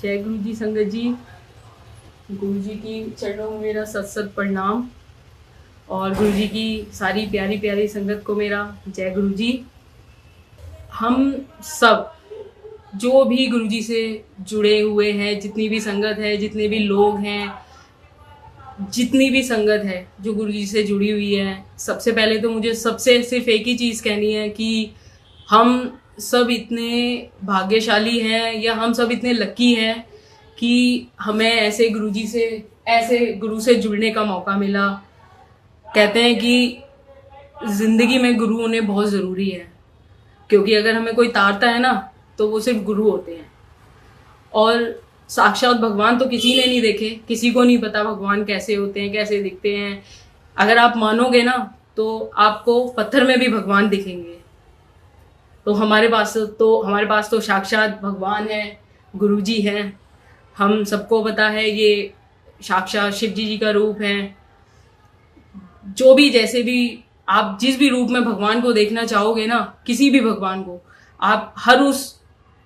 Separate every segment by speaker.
Speaker 1: जय गुरु जी संगत जी। गुरु जी की चरणों में मेरा सत सत प्रणाम और गुरु जी की सारी प्यारी प्यारी संगत को मेरा जय गुरु जी। हम सब जो भी गुरु जी से जुड़े हुए हैं, जितनी भी संगत है, जितने भी लोग हैं, जितनी भी संगत है जो गुरु जी से जुड़ी हुई है, सबसे पहले तो मुझे सबसे सिर्फ एक ही चीज़ कहनी है कि हम सब इतने भाग्यशाली हैं या हम सब इतने लकी हैं कि हमें ऐसे गुरु जी से, ऐसे गुरु से जुड़ने का मौका मिला। कहते हैं कि जिंदगी में गुरु होने बहुत ज़रूरी है, क्योंकि अगर हमें कोई तारता है ना तो वो सिर्फ गुरु होते हैं। और साक्षात भगवान तो किसी ने नहीं देखे, किसी को नहीं पता भगवान कैसे होते हैं, कैसे दिखते हैं। अगर आप मानोगे ना तो आपको पत्थर में भी भगवान दिखेंगे। तो हमारे पास तो साक्षात भगवान है, गुरु जी हैं। हम सबको पता है ये साक्षात शिव जी का रूप है। जो भी जैसे भी आप जिस भी रूप में भगवान को देखना चाहोगे ना, किसी भी भगवान को, आप हर उस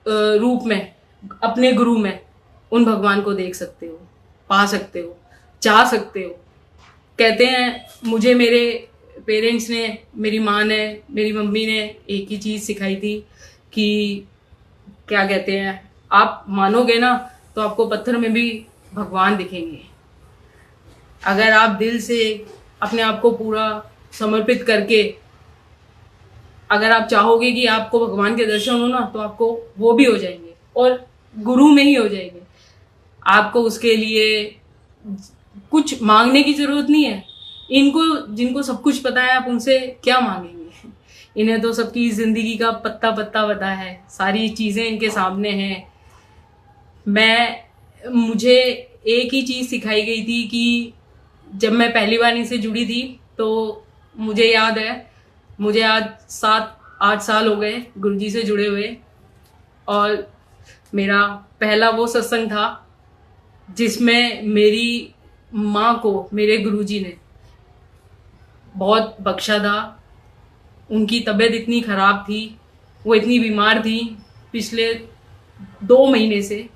Speaker 1: रूप में अपने गुरु में उन भगवान को देख सकते हो, पा सकते हो, चाह सकते हो। कहते हैं मुझे मेरे पेरेंट्स ने, मेरी माँ ने, मेरी मम्मी ने एक ही चीज़ सिखाई थी कि क्या कहते हैं, आप मानोगे ना तो आपको पत्थर में भी भगवान दिखेंगे। अगर आप दिल से अपने आप को पूरा समर्पित करके अगर आप चाहोगे कि आपको भगवान के दर्शन हो ना, तो आपको वो भी हो जाएंगे और गुरु में ही हो जाएंगे। आपको उसके लिए कुछ मांगने की जरूरत नहीं है। इनको जिनको सब कुछ पता है, आप उनसे क्या मांगेंगे? इन्हें तो सबकी जिंदगी का पत्ता पत्ता पता है, सारी चीजें इनके सामने हैं। मुझे एक ही चीज सिखाई गई थी कि जब मैं पहली बार इनसे जुड़ी थी तो मुझे आज 7-8 साल हो गए गुरुजी से जुड़े हुए। और मेरा पहला वो सत्संग था जिसमें मेरी माँ को मेरे गुरुजी ने बहुत बख्शा था। उनकी तबीयत इतनी ख़राब थी, वो इतनी बीमार थी, पिछले 2 महीने से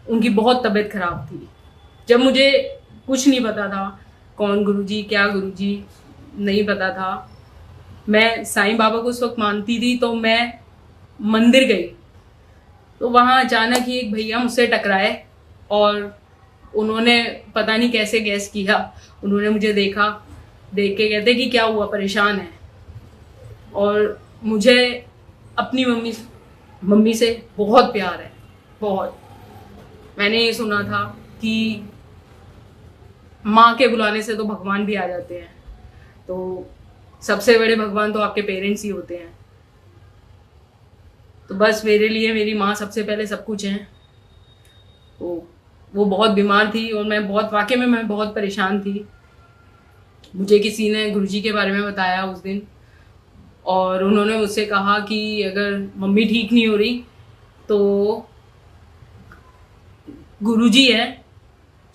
Speaker 1: उनकी बहुत तबीयत ख़राब थी। जब मुझे कुछ नहीं पता था, कौन गुरुजी, क्या गुरुजी, नहीं पता था। मैं साईं बाबा को उस वक्त मानती थी, तो मैं मंदिर गई तो वहाँ अचानक ही एक भैया मुझसे टकराए और उन्होंने पता नहीं कैसे गैस किया, उन्होंने मुझे देखा, देख के कहते कि क्या हुआ, परेशान है। और मुझे अपनी मम्मी से बहुत प्यार है, बहुत। मैंने ये सुना था कि माँ के बुलाने से तो भगवान भी आ जाते हैं, तो सबसे बड़े भगवान तो आपके पेरेंट्स ही होते हैं। तो बस मेरे लिए मेरी माँ सबसे पहले सब कुछ है। तो वो बहुत बीमार थी और मैं बहुत परेशान थी। मुझे किसी ने गुरुजी के बारे में बताया उस दिन, और उन्होंने मुझसे कहा कि अगर मम्मी ठीक नहीं हो रही तो गुरुजी है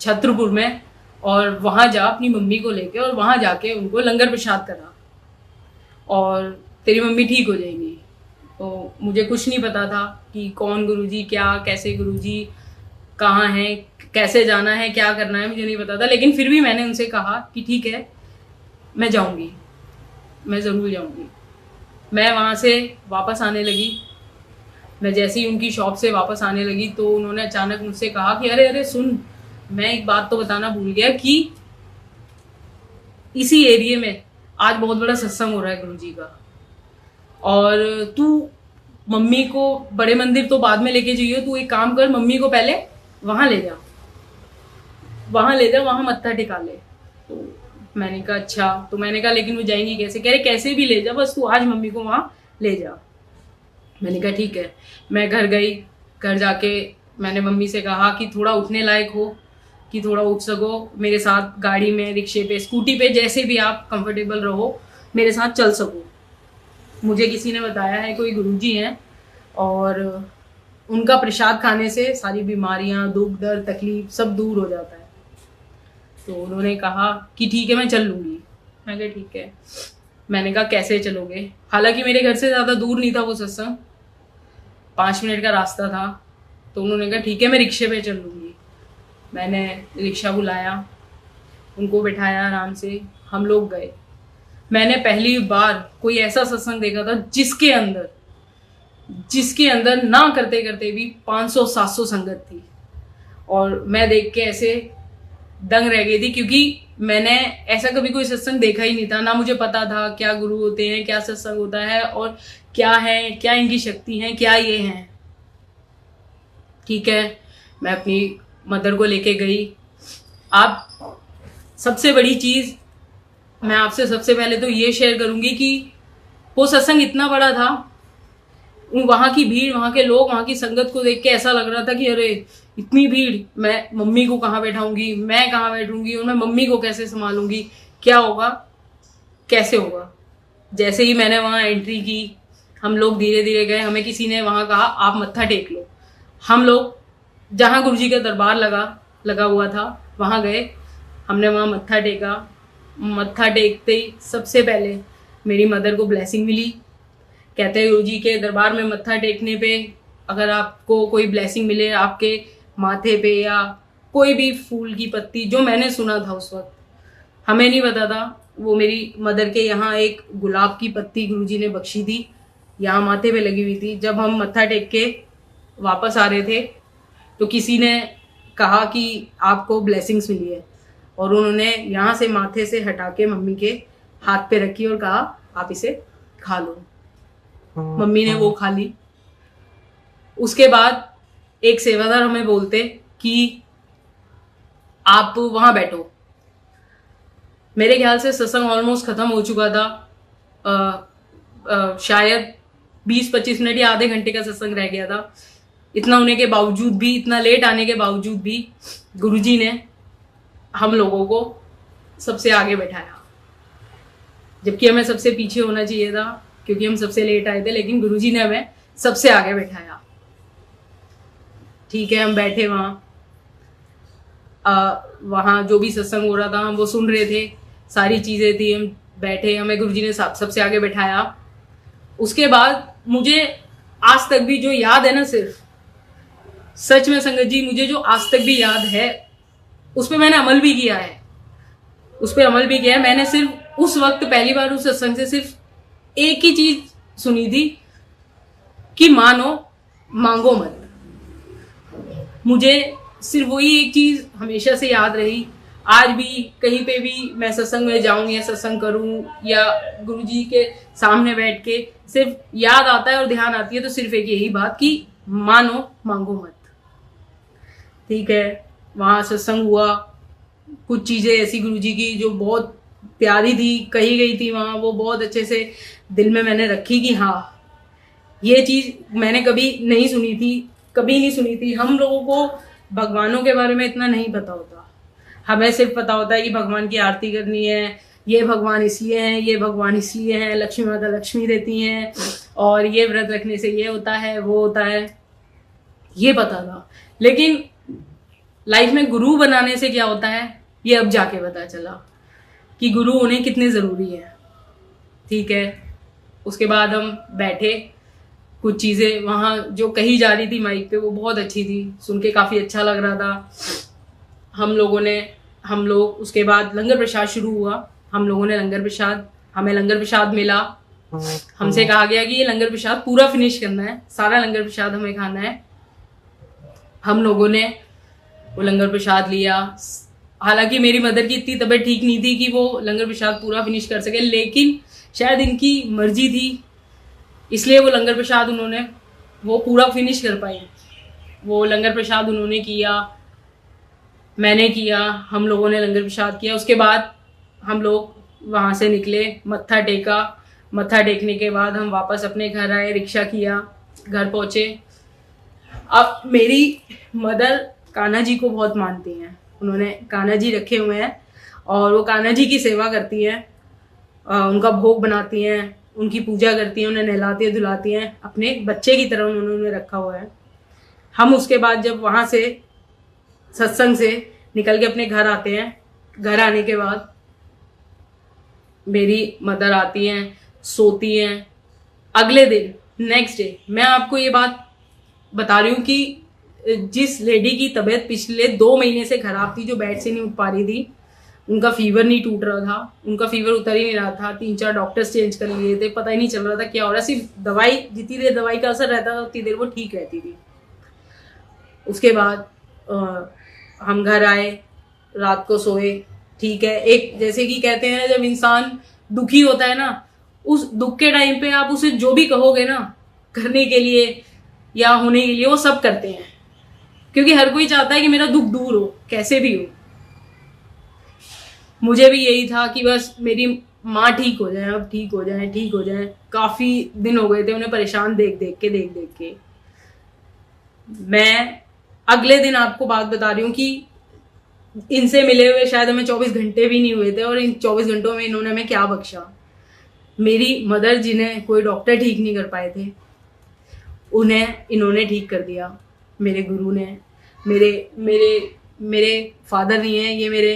Speaker 1: छत्रपुर में, और वहाँ जा अपनी मम्मी को लेके और वहाँ जाके उनको लंगर प्रसाद करा और तेरी मम्मी ठीक हो जाएगी। तो मुझे कुछ नहीं पता था कि कौन गुरुजी, क्या कैसे गुरुजी, कहाँ है, कैसे जाना है, क्या करना है, मुझे नहीं पता था। लेकिन फिर भी मैंने उनसे कहा कि ठीक है, मैं जाऊँगी, मैं ज़रूर जाऊँगी। मैं वहाँ से वापस आने लगी। मैं जैसे ही उनकी शॉप से वापस आने लगी तो उन्होंने अचानक मुझसे कहा कि अरे अरे सुन, मैं एक बात तो बताना भूल गया कि इसी एरिया में आज बहुत बड़ा सत्संग हो रहा है गुरुजी का, और तू मम्मी को बड़े मंदिर तो बाद में लेके जाइयो, तू एक काम कर, मम्मी को पहले वहाँ ले जा, वहाँ मत्था टिका ले। तो मैंने कहा अच्छा। तो मैंने कहा लेकिन वो जाएंगी कैसे? कह रहे कैसे भी ले जा, बस तू आज मम्मी को वहाँ ले जा। मैंने कहा ठीक है। मैं घर गई, घर जाके मैंने मम्मी से कहा कि थोड़ा उठने लायक हो, कि थोड़ा उठ सको, मेरे साथ गाड़ी में, रिक्शे पे, स्कूटी पे, जैसे भी आप कंफर्टेबल रहो, मेरे साथ चल सको। मुझे किसी ने बताया है कोई गुरुजी हैं और उनका प्रसाद खाने से सारी बीमारियां, दुख दर्द, तकलीफ सब दूर हो जाता है। तो उन्होंने कहा कि ठीक है मैं चल लूँगी। मैं कहा ठीक है। मैंने कहा कैसे चलोगे? हालांकि मेरे घर से ज़्यादा दूर नहीं था वो सत्संग, 5 मिनट का रास्ता था। तो उन्होंने कहा ठीक है मैं रिक्शे पे चल लूँगी। मैंने रिक्शा बुलाया, उनको बिठाया आराम से, हम लोग गए। मैंने पहली बार कोई ऐसा सत्संग देखा था जिसके अंदर ना करते करते भी 500-700 संगत थी। और मैं देख के ऐसे दंग रह गई थी, क्योंकि मैंने ऐसा कभी कोई सत्संग देखा ही नहीं था। ना मुझे पता था क्या गुरु होते हैं, क्या सत्संग होता है, और क्या है, क्या इनकी शक्ति है, क्या ये है। ठीक है, मैं अपनी मदर को लेके गई। आप सबसे बड़ी चीज मैं आपसे सबसे पहले तो ये शेयर करूंगी कि वो सत्संग इतना बड़ा था, वहां की भीड़, वहां के लोग, वहां की संगत को देख के ऐसा लग रहा था कि अरे इतनी भीड़, मैं मम्मी को कहाँ बैठाऊंगी, मैं कहाँ बैठूंगी, और मैं मम्मी को कैसे संभालूंगी, क्या होगा, कैसे होगा। जैसे ही मैंने वहां एंट्री की, हम लोग धीरे धीरे गए। हमें किसी ने वहां कहा आप मत्था टेक लो। हम लोग जहां गुरुजी का दरबार लगा हुआ था वहां गए, हमने वहां मत्था टेका। मत्था टेकते ही सबसे पहले मेरी मदर को ब्लेसिंग मिली। कहते हैं गुरुजी के दरबार में मत्था टेकने पे अगर आपको कोई ब्लेसिंग मिले आपके माथे पे, या कोई भी फूल की पत्ती, जो मैंने सुना था उस वक्त, हमें नहीं पता था, वो मेरी मदर के यहाँ एक गुलाब की पत्ती गुरुजी ने बख्शी थी, यहाँ माथे पे लगी हुई थी। जब हम मत्था टेक के वापस आ रहे थे तो किसी ने कहा कि आपको ब्लेसिंग्स मिली है, और उन्होंने यहाँ से माथे से हटा के मम्मी के हाथ पे रखी और कहा आप इसे खा लो। मम्मी ने वो खा ली। उसके बाद एक सेवादार हमें बोलते कि आप वहां बैठो। मेरे ख्याल से सत्संग ऑलमोस्ट खत्म हो चुका था, शायद 20-25 मिनट या आधे घंटे का सत्संग रह गया था। इतना होने के बावजूद भी, इतना लेट आने के बावजूद भी गुरुजी ने हम लोगों को सबसे आगे बैठाया, जबकि हमें सबसे पीछे होना चाहिए था क्योंकि हम सबसे लेट आए थे, लेकिन गुरुजी ने हमें सबसे आगे बैठाया। ठीक है, हम बैठे वहाँ जो भी सत्संग हो रहा था हम वो सुन रहे थे, सारी चीजें थी, हम बैठे, हमें गुरुजी ने सबसे आगे बैठाया। उसके बाद मुझे आज तक भी जो याद है ना, सिर्फ सच में संगत जी, मुझे जो आज तक भी याद है उस पर मैंने अमल भी किया है, मैंने सिर्फ उस वक्त पहली बार उस सत्संग से सिर्फ एक ही चीज सुनी थी कि मानो मांगो मत। मुझे सिर्फ वही एक चीज हमेशा से याद रही। आज भी कहीं पे भी मैं सत्संग में जाऊं या सत्संग करूं या गुरुजी के सामने बैठ के सिर्फ याद आता है और ध्यान आती है तो सिर्फ एक यही बात कि मानो मांगो मत। ठीक है, वहां सत्संग हुआ, कुछ चीजें ऐसी गुरुजी की जो बहुत प्यारी थी, कही गई थी वहां, वो बहुत अच्छे से दिल में मैंने रखी कि हाँ ये चीज मैंने कभी नहीं सुनी थी। हम लोगों को भगवानों के बारे में इतना नहीं पता होता, हमें सिर्फ पता होता है कि भगवान की आरती करनी है, ये भगवान इसलिए हैं, ये भगवान इसलिए हैं, लक्ष्मी माता लक्ष्मी देती हैं, और ये व्रत रखने से ये होता है, वो होता है, ये पता था। लेकिन लाइफ में गुरु बनाने से क्या होता है ये अब जाके पता चला कि गुरु होने कितने जरूरी है। ठीक है, उसके बाद हम बैठे, कुछ चीजें वहां जो कही जा रही थी माइक पे वो बहुत अच्छी थी, सुन के काफी अच्छा लग रहा था। हम लोग उसके बाद लंगर प्रसाद शुरू हुआ, हम लोगों ने हमें लंगर प्रसाद मिला। हमसे कहा गया कि ये लंगर प्रसाद पूरा फिनिश करना है, सारा लंगर प्रसाद हमें खाना है। हम लोगों ने वो लंगर प्रसाद लिया। हालांकि मेरी मदर की इतनी तबीयत ठीक नहीं थी कि वो लंगर प्रसाद पूरा फिनिश कर सके, लेकिन शायद इनकी मर्जी थी इसलिए वो लंगर प्रसाद उन्होंने वो पूरा फिनिश कर पाई। वो लंगर प्रसाद उन्होंने किया, मैंने किया, हम लोगों ने लंगर प्रसाद किया। उसके बाद हम लोग वहाँ से निकले, मत्था टेका। मत्था टेकने के बाद हम वापस अपने घर आए, रिक्शा किया, घर पहुँचे। अब मेरी मदर कान्हा जी को बहुत मानती हैं, उन्होंने कान्हा जी रखे हुए हैं और वो कान्हा जी की सेवा करती हैं, उनका भोग बनाती हैं, उनकी पूजा करती हैं, उन्हें नहलाती हैं, धुलाती हैं, अपने बच्चे की तरह उन्होंने रखा हुआ है। हम उसके बाद जब वहाँ से सत्संग से निकल के अपने घर आते हैं, घर आने के बाद मेरी मदर आती हैं, सोती हैं। अगले दिन नेक्स्ट डे मैं आपको ये बात बता रही हूँ कि जिस लेडी की तबीयत पिछले 2 महीने से खराब थी, जो बेड से नहीं उठ पा रही थी, उनका फीवर नहीं टूट रहा था, उनका फीवर उतर ही नहीं रहा था, 3-4 डॉक्टर्स चेंज कर लिए थे, पता ही नहीं चल रहा था क्या हो रहा है। सिर्फ दवाई, जितनी देर दवाई का असर रहता था उतनी देर वो ठीक रहती थी। उसके बाद हम घर आए, रात को सोए, ठीक है। एक जैसे कि कहते हैं जब इंसान दुखी होता है ना, उस दुख के टाइम पे आप उसे जो भी कहोगे ना करने के लिए या होने के लिए, वो सब करते हैं, क्योंकि हर कोई चाहता है कि मेरा दुख दूर हो, कैसे भी हो। मुझे भी यही था कि बस मेरी माँ ठीक हो जाए, अब ठीक हो जाए, ठीक हो जाए। काफी दिन हो गए थे उन्हें परेशान देख देख के। मैं अगले दिन आपको बात बता रही हूँ कि इनसे मिले हुए शायद हमें 24 घंटे भी नहीं हुए थे, और इन 24 घंटों में इन्होंने हमें क्या बख्शा। मेरी मदर, जिन्हें कोई डॉक्टर ठीक नहीं कर पाए थे, उन्हें इन्होंने ठीक कर दिया। मेरे गुरु ने, मेरे फादर नहीं हैं, ये मेरे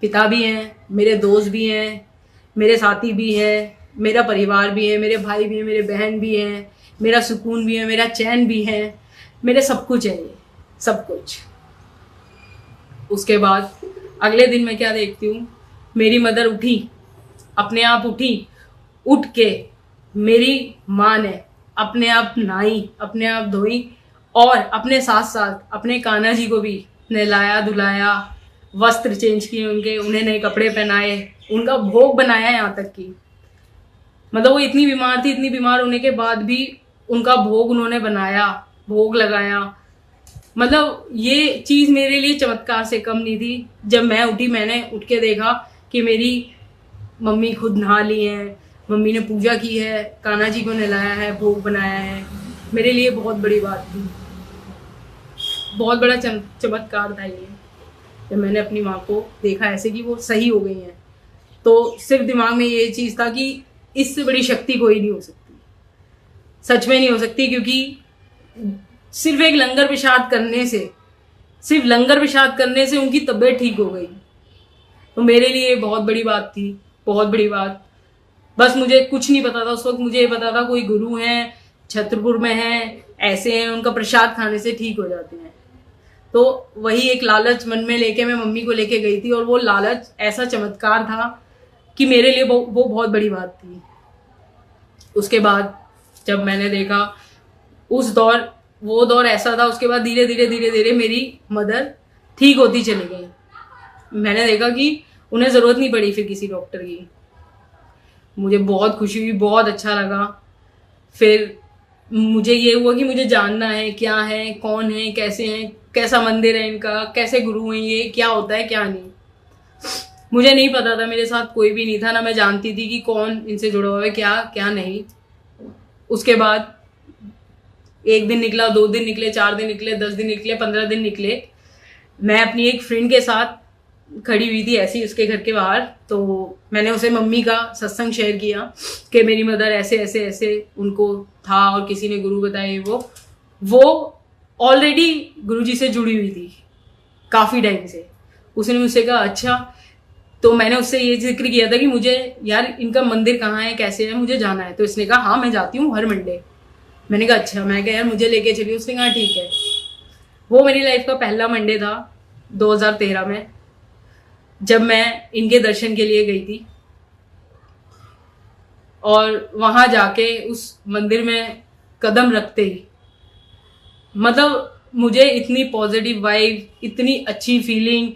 Speaker 1: पिता भी हैं, मेरे दोस्त भी हैं, मेरे साथी भी हैं, मेरा परिवार भी है, मेरे भाई भी हैं, मेरे बहन भी हैं, मेरा सुकून भी है, मेरा चैन भी है, मेरे सब कुछ है, ये सब कुछ। उसके बाद अगले दिन मैं क्या देखती हूँ, मेरी मदर उठी, अपने आप उठी, उठ के मेरी माँ ने अपने आप नहाई, अपने आप धोई, और अपने साथ साथ अपने कान्हा जी को भी नहलाया धुलाया, वस्त्र चेंज किए उनके, उन्हें नए कपड़े पहनाए, उनका भोग बनाया। यहाँ तक कि मतलब वो इतनी बीमार थी, इतनी बीमार होने के बाद भी उनका भोग उन्होंने बनाया, भोग लगाया। मतलब ये चीज़ मेरे लिए चमत्कार से कम नहीं थी। जब मैं उठी, मैंने उठ के देखा कि मेरी मम्मी खुद नहा ली है, मम्मी ने पूजा की है, कान्हा जी को नहलाया है, भोग बनाया है। मेरे लिए बहुत बड़ी बात थी, बहुत बड़ा चमत्कार था ये। जब मैंने अपनी माँ को देखा ऐसे कि वो सही हो गई हैं, तो सिर्फ दिमाग में ये चीज़ था कि इससे बड़ी शक्ति कोई नहीं हो सकती, सच में नहीं हो सकती। क्योंकि सिर्फ एक लंगर प्रसाद करने से उनकी तबीयत ठीक हो गई। तो मेरे लिए बहुत बड़ी बात थी, बहुत बड़ी बात। बस मुझे कुछ नहीं पता था उस वक्त, मुझे ये पता था कोई गुरु हैं, छतरपुर में हैं, ऐसे हैं, उनका प्रसाद खाने से ठीक हो जाते हैं। तो वही एक लालच मन में लेके मैं मम्मी को लेके गई थी, और वो लालच ऐसा चमत्कार था कि मेरे लिए वो बहुत बड़ी बात थी। उसके बाद जब मैंने देखा वो दौर ऐसा था, उसके बाद धीरे धीरे मेरी मदर ठीक होती चली गई। मैंने देखा कि उन्हें ज़रूरत नहीं पड़ी फिर किसी डॉक्टर की। मुझे बहुत खुशी हुई, बहुत अच्छा लगा। फिर मुझे ये हुआ कि मुझे जानना है क्या है, कौन है, कैसे हैं, कैसा मंदिर है इनका, कैसे गुरु हैं ये, क्या होता है क्या नहीं। मुझे नहीं पता था, मेरे साथ कोई भी नहीं था, ना मैं जानती थी कि कौन इनसे जुड़ा हुआ है, क्या क्या नहीं। उसके बाद 1 दिन निकला, 2 दिन निकले, 4 दिन निकले, 10 दिन निकले, 15 दिन निकले। मैं अपनी एक फ्रेंड के साथ खड़ी हुई थी ऐसी उसके घर के बाहर, तो मैंने उसे मम्मी का सत्संग शेयर किया कि मेरी मदर ऐसे ऐसे ऐसे उनको था, और किसी ने गुरु बताए। वो ऑलरेडी गुरुजी से जुड़ी हुई थी काफ़ी टाइम से। उसने मुझसे कहा अच्छा, तो मैंने उससे ये जिक्र किया था कि मुझे यार इनका मंदिर कहाँ है, कैसे है, मुझे जाना है। तो इसने कहा हाँ मैं जाती हूँ हर मंडे। मैंने कहा अच्छा। मैं कहा यार मुझे लेके चलिए। उसने कहा ठीक है। वो मेरी लाइफ का पहला मंडे था 2013 में, जब मैं इनके दर्शन के लिए गई थी। और वहां जाके उस मंदिर में कदम रखते ही मतलब मुझे इतनी पॉजिटिव वाइब, इतनी अच्छी फीलिंग,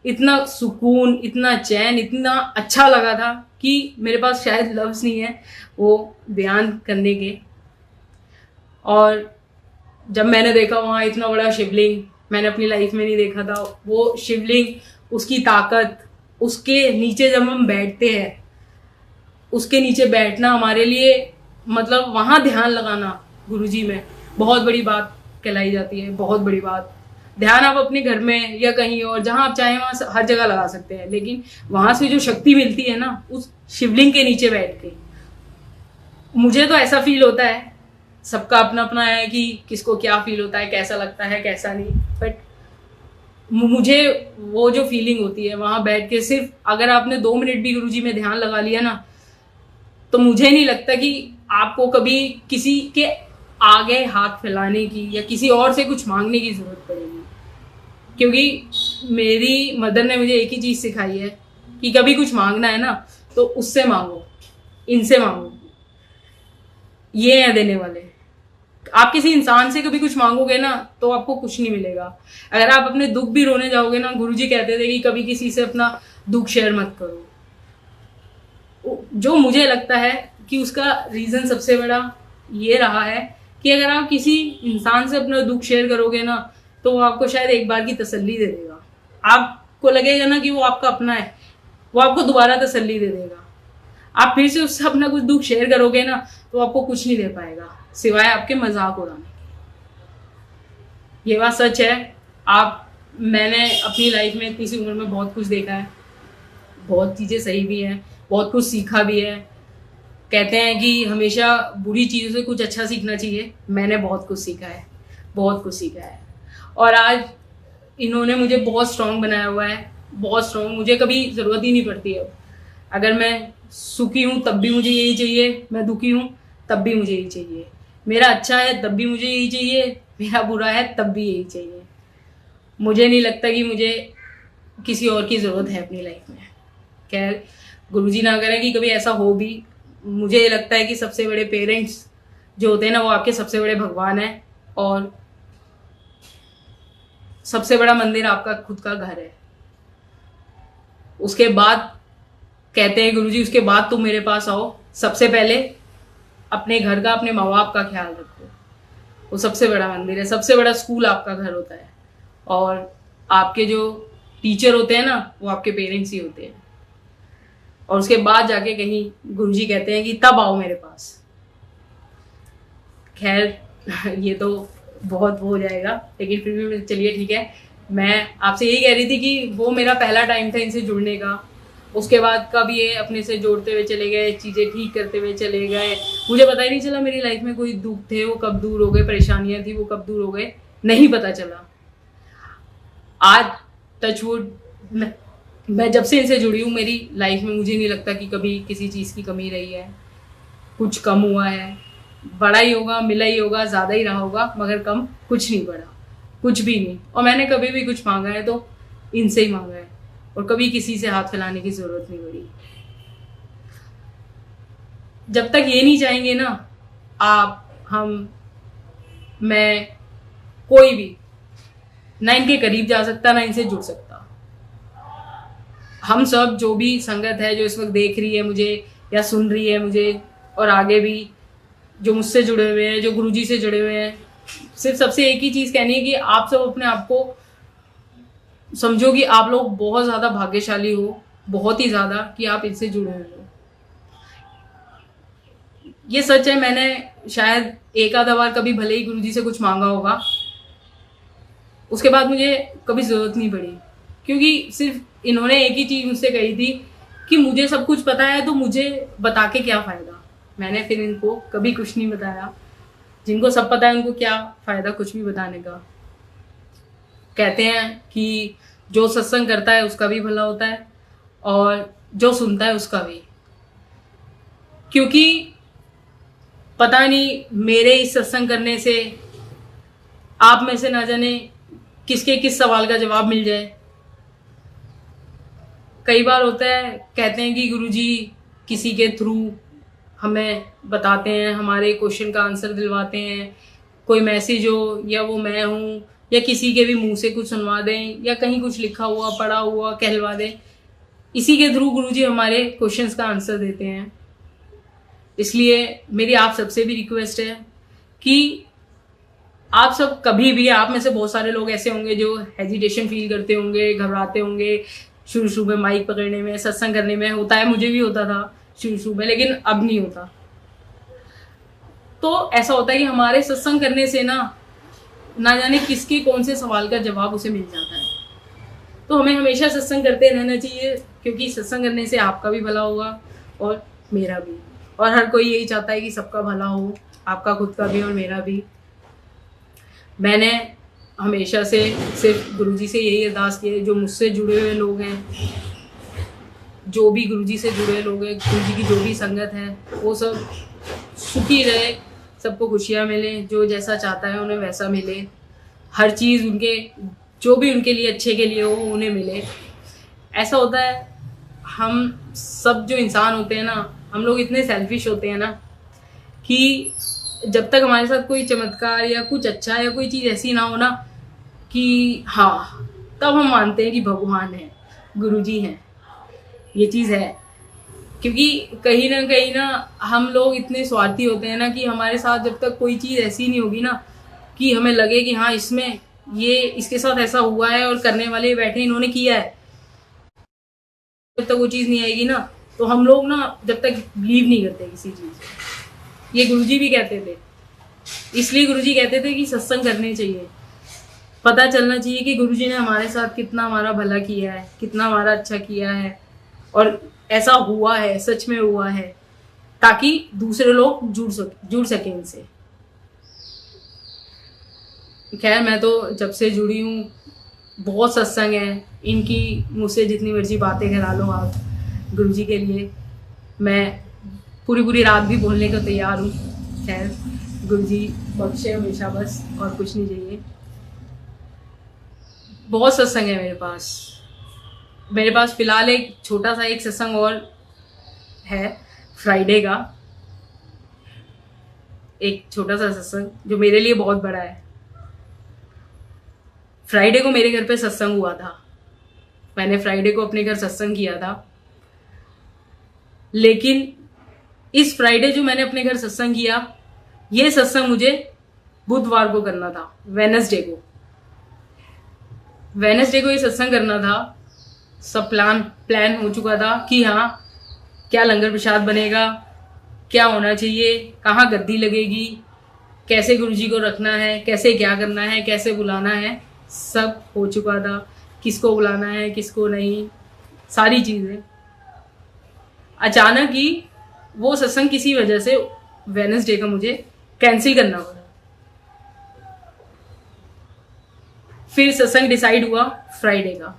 Speaker 1: इतना सुकून, इतना चैन, इतना अच्छा लगा था कि मेरे पास शायद लफ्ज़ नहीं है वो बयान करने के। और जब मैंने देखा वहाँ इतना बड़ा शिवलिंग, मैंने अपनी लाइफ में नहीं देखा था। वो शिवलिंग, उसकी ताकत, उसके नीचे जब हम बैठते हैं, उसके नीचे बैठना हमारे लिए मतलब वहाँ ध्यान लगाना गुरुजी में बहुत बड़ी बात कहलाई जाती है, बहुत बड़ी बात। ध्यान आप अपने घर में या कहीं और जहाँ आप चाहें वहाँ हर जगह लगा सकते हैं, लेकिन वहाँ से जो शक्ति मिलती है ना उस शिवलिंग के नीचे बैठ के, मुझे तो ऐसा फील होता है। सबका अपना अपना है कि किसको क्या फील होता है, कैसा लगता है, कैसा नहीं। बट मुझे वो जो फीलिंग होती है वहाँ बैठ के, सिर्फ अगर आपने 2 मिनट भी गुरुजी में ध्यान लगा लिया ना, तो मुझे नहीं लगता कि आपको कभी किसी के आगे हाथ फैलाने की या किसी और से कुछ मांगने की ज़रूरत पड़ेगी। क्योंकि मेरी मदर ने मुझे एक ही चीज़ सिखाई है कि कभी कुछ मांगना है ना तो उससे मांगो, इनसे मांगो, ये हैं देने वाले। आप किसी इंसान से कभी कुछ मांगोगे ना तो आपको कुछ नहीं मिलेगा। अगर आप अपने दुख भी रोने जाओगे ना, गुरुजी कहते थे कि कभी किसी से अपना दुख शेयर मत करो। जो मुझे लगता है कि उसका रीज़न सबसे बड़ा ये रहा है कि अगर आप किसी इंसान से अपना दुख शेयर करोगे ना तो वो आपको शायद एक बार की तसल्ली दे देगा। आपको लगेगा ना कि वो आपका अपना है, वो आपको दोबारा तसल्ली दे देगा। आप फिर से उससे अपना कुछ दुख शेयर करोगे ना तो आपको कुछ नहीं दे पाएगा सिवाय आपके मजाक उड़ाने के। ये बात सच है। मैंने अपनी लाइफ में इतनी सी उम्र में बहुत कुछ देखा है, बहुत चीज़ें सही भी हैं, बहुत कुछ सीखा भी है। कहते हैं कि हमेशा बुरी चीज़ों से कुछ अच्छा सीखना चाहिए। मैंने बहुत कुछ सीखा है, बहुत कुछ सीखा है। और आज इन्होंने मुझे बहुत स्ट्रांग बनाया हुआ है, बहुत स्ट्रांग। मुझे कभी ज़रूरत ही नहीं पड़ती है। अगर मैं सुखी हूँ तब भी मुझे यही चाहिए, मैं दुखी हूँ तब भी मुझे यही चाहिए, मेरा अच्छा है तब भी मुझे यही चाहिए, मेरा बुरा है तब भी यही चाहिए। मुझे नहीं लगता कि मुझे किसी और की ज़रूरत है अपनी लाइफ में। खैर, गुरुजी ना करें कि कभी ऐसा हो भी। मुझे लगता है कि सबसे बड़े पेरेंट्स जो होते हैं ना वो आपके सबसे बड़े भगवान हैं, और सबसे बड़ा मंदिर आपका खुद का घर है। उसके बाद कहते हैं गुरुजी, उसके बाद तुम मेरे पास आओ, सबसे पहले अपने घर का, अपने माँ बाप का ख्याल रखो। वो सबसे बड़ा मंदिर है, सबसे बड़ा स्कूल आपका घर होता है। और आपके जो टीचर होते हैं ना वो आपके पेरेंट्स ही होते हैं। और उसके बाद जाके कहीं गुरुजी कहते हैं कि तब आओ मेरे पास। खैर, ये तो बहुत हो जाएगा, लेकिन फिर भी चलिए ठीक है। मैं आपसे यही कह रही थी कि वो मेरा पहला टाइम था इनसे जुड़ने का। उसके बाद कब ये अपने से जोड़ते हुए चले गए, चीज़ें ठीक करते हुए चले गए, मुझे पता ही नहीं चला। मेरी लाइफ में कोई दुख थे वो कब दूर हो गए, परेशानियां थी वो कब दूर हो गए, नहीं पता चला। आज टचवुड मैं जब से इनसे जुड़ी हूँ मेरी लाइफ में मुझे नहीं लगता कि कभी किसी चीज़ की कमी रही है, कुछ कम हुआ है। बड़ा ही होगा, मिला ही होगा, ज़्यादा ही रहा होगा, मगर कम कुछ नहीं पड़ा, कुछ भी नहीं। और मैंने कभी भी कुछ मांगा है तो इनसे ही मांगा है, और कभी किसी से हाथ फैलाने की ज़रूरत नहीं पड़ी। जब तक ये नहीं चाहेंगे ना आप, हम, मैं, कोई भी ना इनके करीब जा सकता ना इनसे जुड़ सकता। हम सब जो भी संगत है जो इस वक्त देख रही है मुझे या सुन रही है मुझे, और आगे भी जो मुझसे जुड़े हुए हैं, जो गुरुजी से जुड़े हुए हैं, सिर्फ सबसे एक ही चीज़ कहनी है कि आप सब अपने आप को समझो कि आप लोग बहुत ज़्यादा भाग्यशाली हो, बहुत ही ज़्यादा, कि आप इनसे जुड़े हुए हो। ये सच है। मैंने शायद एक आधा बार कभी भले ही गुरुजी से कुछ मांगा होगा, उसके बाद मुझे कभी ज़रूरत नहीं पड़ी, क्योंकि सिर्फ इन्होंने एक ही चीज़ मुझसे कही थी कि मुझे सब कुछ पता है तो मुझे बता के क्या फ़ायदा। मैंने फिर इनको कभी कुछ नहीं बताया। जिनको सब पता है उनको क्या फ़ायदा कुछ भी बताने का। कहते हैं कि जो सत्संग करता है उसका भी भला होता है और जो सुनता है उसका भी। क्योंकि पता नहीं मेरे इस सत्संग करने से आप में से ना जाने किसके किस सवाल का जवाब मिल जाए। कई बार होता है, कहते हैं कि गुरुजी किसी के थ्रू हमें बताते हैं, हमारे क्वेश्चन का आंसर दिलवाते हैं, कोई मैसेज हो या वो मैं हूँ या किसी के भी मुंह से कुछ सुनवा दें या कहीं कुछ लिखा हुआ पढ़ा हुआ कहलवा दें, इसी के थ्रू गुरुजी हमारे क्वेश्चंस का आंसर देते हैं। इसलिए मेरी आप सबसे भी रिक्वेस्ट है कि आप सब कभी भी, आप में से बहुत सारे लोग ऐसे होंगे जो हेजिटेशन फील करते होंगे, घबराते होंगे शुरू में माइक पकड़ने में, सत्संग करने में। होता है, मुझे भी होता था शुरू में, लेकिन अब नहीं होता। तो ऐसा होता है कि हमारे सत्संग करने से ना जाने किसके कौन से सवाल का जवाब उसे मिल जाता है। तो हमें हमेशा सत्संग करते रहना चाहिए, क्योंकि सत्संग करने से आपका भी भला होगा और मेरा भी। और हर कोई यही चाहता है कि सबका भला हो, आपका खुद का भी और मेरा भी। मैंने हमेशा से सिर्फ गुरुजी से यही अरदास की है, जो मुझसे जुड़े हुए लोग हैं, जो भी गुरुजी से जुड़े लोग हैं, गुरुजी की जो भी संगत है, वो सब सुखी रहे, सबको खुशियाँ मिले, जो जैसा चाहता है उन्हें वैसा मिले, हर चीज़ उनके जो भी उनके लिए अच्छे के लिए हो उन्हें मिले। ऐसा होता है, हम सब जो इंसान होते हैं ना, हम लोग इतने सेल्फिश होते हैं ना कि जब तक हमारे साथ कोई चमत्कार या कुछ अच्छा या कोई चीज़ ऐसी ना हो ना कि हाँ, तब हम मानते हैं कि भगवान है, गुरुजी हैं, ये चीज़ है। क्योंकि कहीं ना हम लोग इतने स्वार्थी होते हैं ना कि हमारे साथ जब तक कोई चीज़ ऐसी नहीं होगी ना कि हमें लगे कि हाँ इसमें ये इसके साथ ऐसा हुआ है और करने वाले बैठे इन्होंने किया है, जब तक वो चीज़ नहीं आएगी ना तो हम लोग ना जब तक बिलीव नहीं करते किसी चीज़। ये गुरुजी भी कहते थे, इसलिए गुरुजी कहते थे कि सत्संग करने चाहिए, पता चलना चाहिए कि गुरुजी ने हमारे साथ कितना हमारा भला किया है, कितना हमारा अच्छा किया है और ऐसा हुआ है, सच में हुआ है, ताकि दूसरे लोग जुड़ सकें इनसे। खैर मैं तो जब से जुड़ी हूँ बहुत सत्संग है, इनकी मुझसे जितनी मर्जी बातें करा लो आप गुरुजी के लिए, मैं पूरी रात भी बोलने को तैयार हूँ। खैर गुरुजी बख्शे हमेशा, बस और कुछ नहीं चाहिए। बहुत सत्संग है मेरे पास फिलहाल एक छोटा सा एक सत्संग और है, फ्राइडे का एक छोटा सा सत्संग जो मेरे लिए बहुत बड़ा है। फ्राइडे को मेरे घर पे सत्संग हुआ था, मैंने फ्राइडे को अपने घर सत्संग किया था, लेकिन इस फ्राइडे जो मैंने अपने घर सत्संग किया, ये सत्संग मुझे बुधवार को करना था, वेडनेसडे को ये सत्संग करना था। सब प्लान हो चुका था कि हाँ क्या लंगर प्रसाद बनेगा, क्या होना चाहिए, कहाँ गद्दी लगेगी, कैसे गुरुजी को रखना है, कैसे क्या करना है, कैसे बुलाना है, सब हो चुका था। किसको बुलाना है किसको नहीं, सारी चीज़ें। अचानक ही वो सत्संग किसी वजह से वेडनेसडे का मुझे कैंसिल करना पड़ा। फिर सत्संग डिसाइड हुआ फ्राइडे का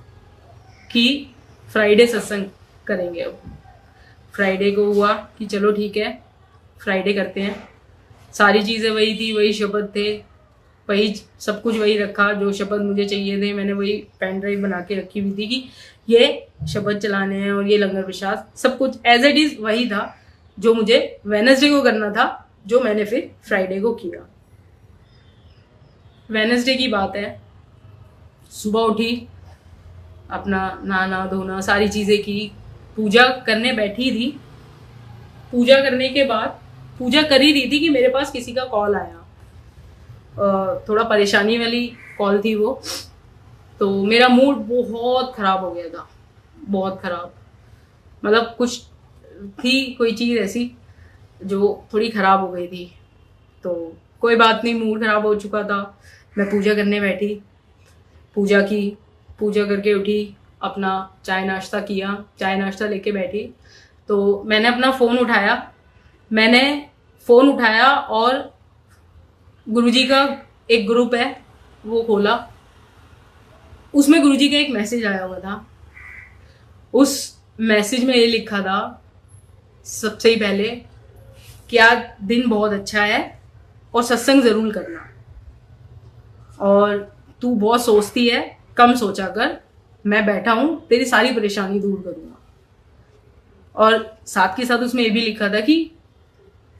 Speaker 1: कि फ्राइडे सत्संग करेंगे। अब फ्राइडे को हुआ कि चलो ठीक है फ्राइडे करते हैं। सारी चीज़ें वही थी, वही शब्द थे, वही सब कुछ वही रखा जो शब्द मुझे चाहिए थे। मैंने वही पेन ड्राइव बना के रखी हुई थी कि ये शब्द चलाने हैं और ये लंगर प्रसाद, सब कुछ एज इट इज़ वही था जो मुझे वेडनेसडे को करना था, जो मैंने फिर फ्राइडे को किया। वेडनेसडे की बात है, सुबह उठी, अपना नहाना धोना सारी चीज़ें की, पूजा करने बैठी थी। पूजा करने के बाद पूजा कर ही रही थी कि मेरे पास किसी का कॉल आया। थोड़ा परेशानी वाली कॉल थी वो, तो मेरा मूड बहुत ख़राब हो गया था, बहुत ख़राब। मतलब कुछ थी कोई चीज़ ऐसी जो थोड़ी ख़राब हो गई थी, तो कोई बात नहीं, मूड ख़राब हो चुका था। मैं पूजा करने बैठी, पूजा की, पूजा करके उठी, अपना चाय नाश्ता किया, चाय नाश्ता लेके बैठी, तो मैंने अपना फ़ोन उठाया और गुरुजी का एक ग्रुप है वो खोला। उसमें गुरुजी का एक मैसेज आया हुआ था। उस मैसेज में ये लिखा था सबसे ही पहले कि आज दिन बहुत अच्छा है और सत्संग ज़रूर करना, और तू बहुत सोचती है, कम सोचा कर, मैं बैठा हूँ तेरी सारी परेशानी दूर करूँगा। और साथ के साथ उसमें ये भी लिखा था कि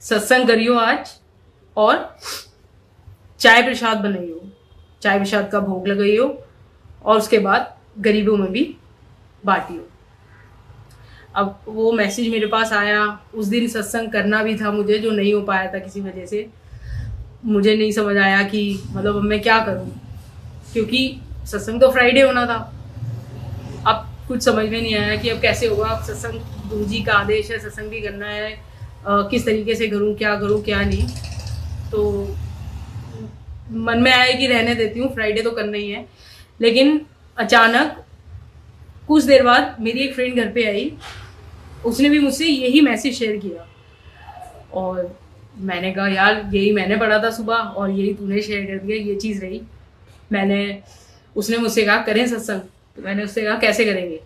Speaker 1: सत्संग करियो आज और चाय प्रसाद बनाइयो, चाय प्रसाद का भोग लगाइयो और उसके बाद गरीबों में भी बांटियो। अब वो मैसेज मेरे पास आया, उस दिन सत्संग करना भी था मुझे, जो नहीं हो पाया था किसी वजह से। मुझे नहीं समझ आया कि मतलब अब मैं क्या करूं, क्योंकि सत्संग तो फ्राइडे होना था। अब कुछ समझ में नहीं आया कि अब कैसे होगा। अब सत्संग गुरुजी का आदेश है, सत्संग भी करना है, किस तरीके से करूं क्या नहीं। तो मन में आया कि रहने देती हूँ, फ्राइडे तो करना ही है। लेकिन अचानक कुछ देर बाद मेरी एक फ्रेंड घर पे आई, उसने भी मुझसे यही मैसेज शेयर किया और मैंने कहा यार यही मैंने पढ़ा था सुबह और यही तूने शेयर कर दिया, ये चीज़ रही। उसने मुझसे कहा करें सत्संग, तो मैंने उससे कहा कैसे करेंगे,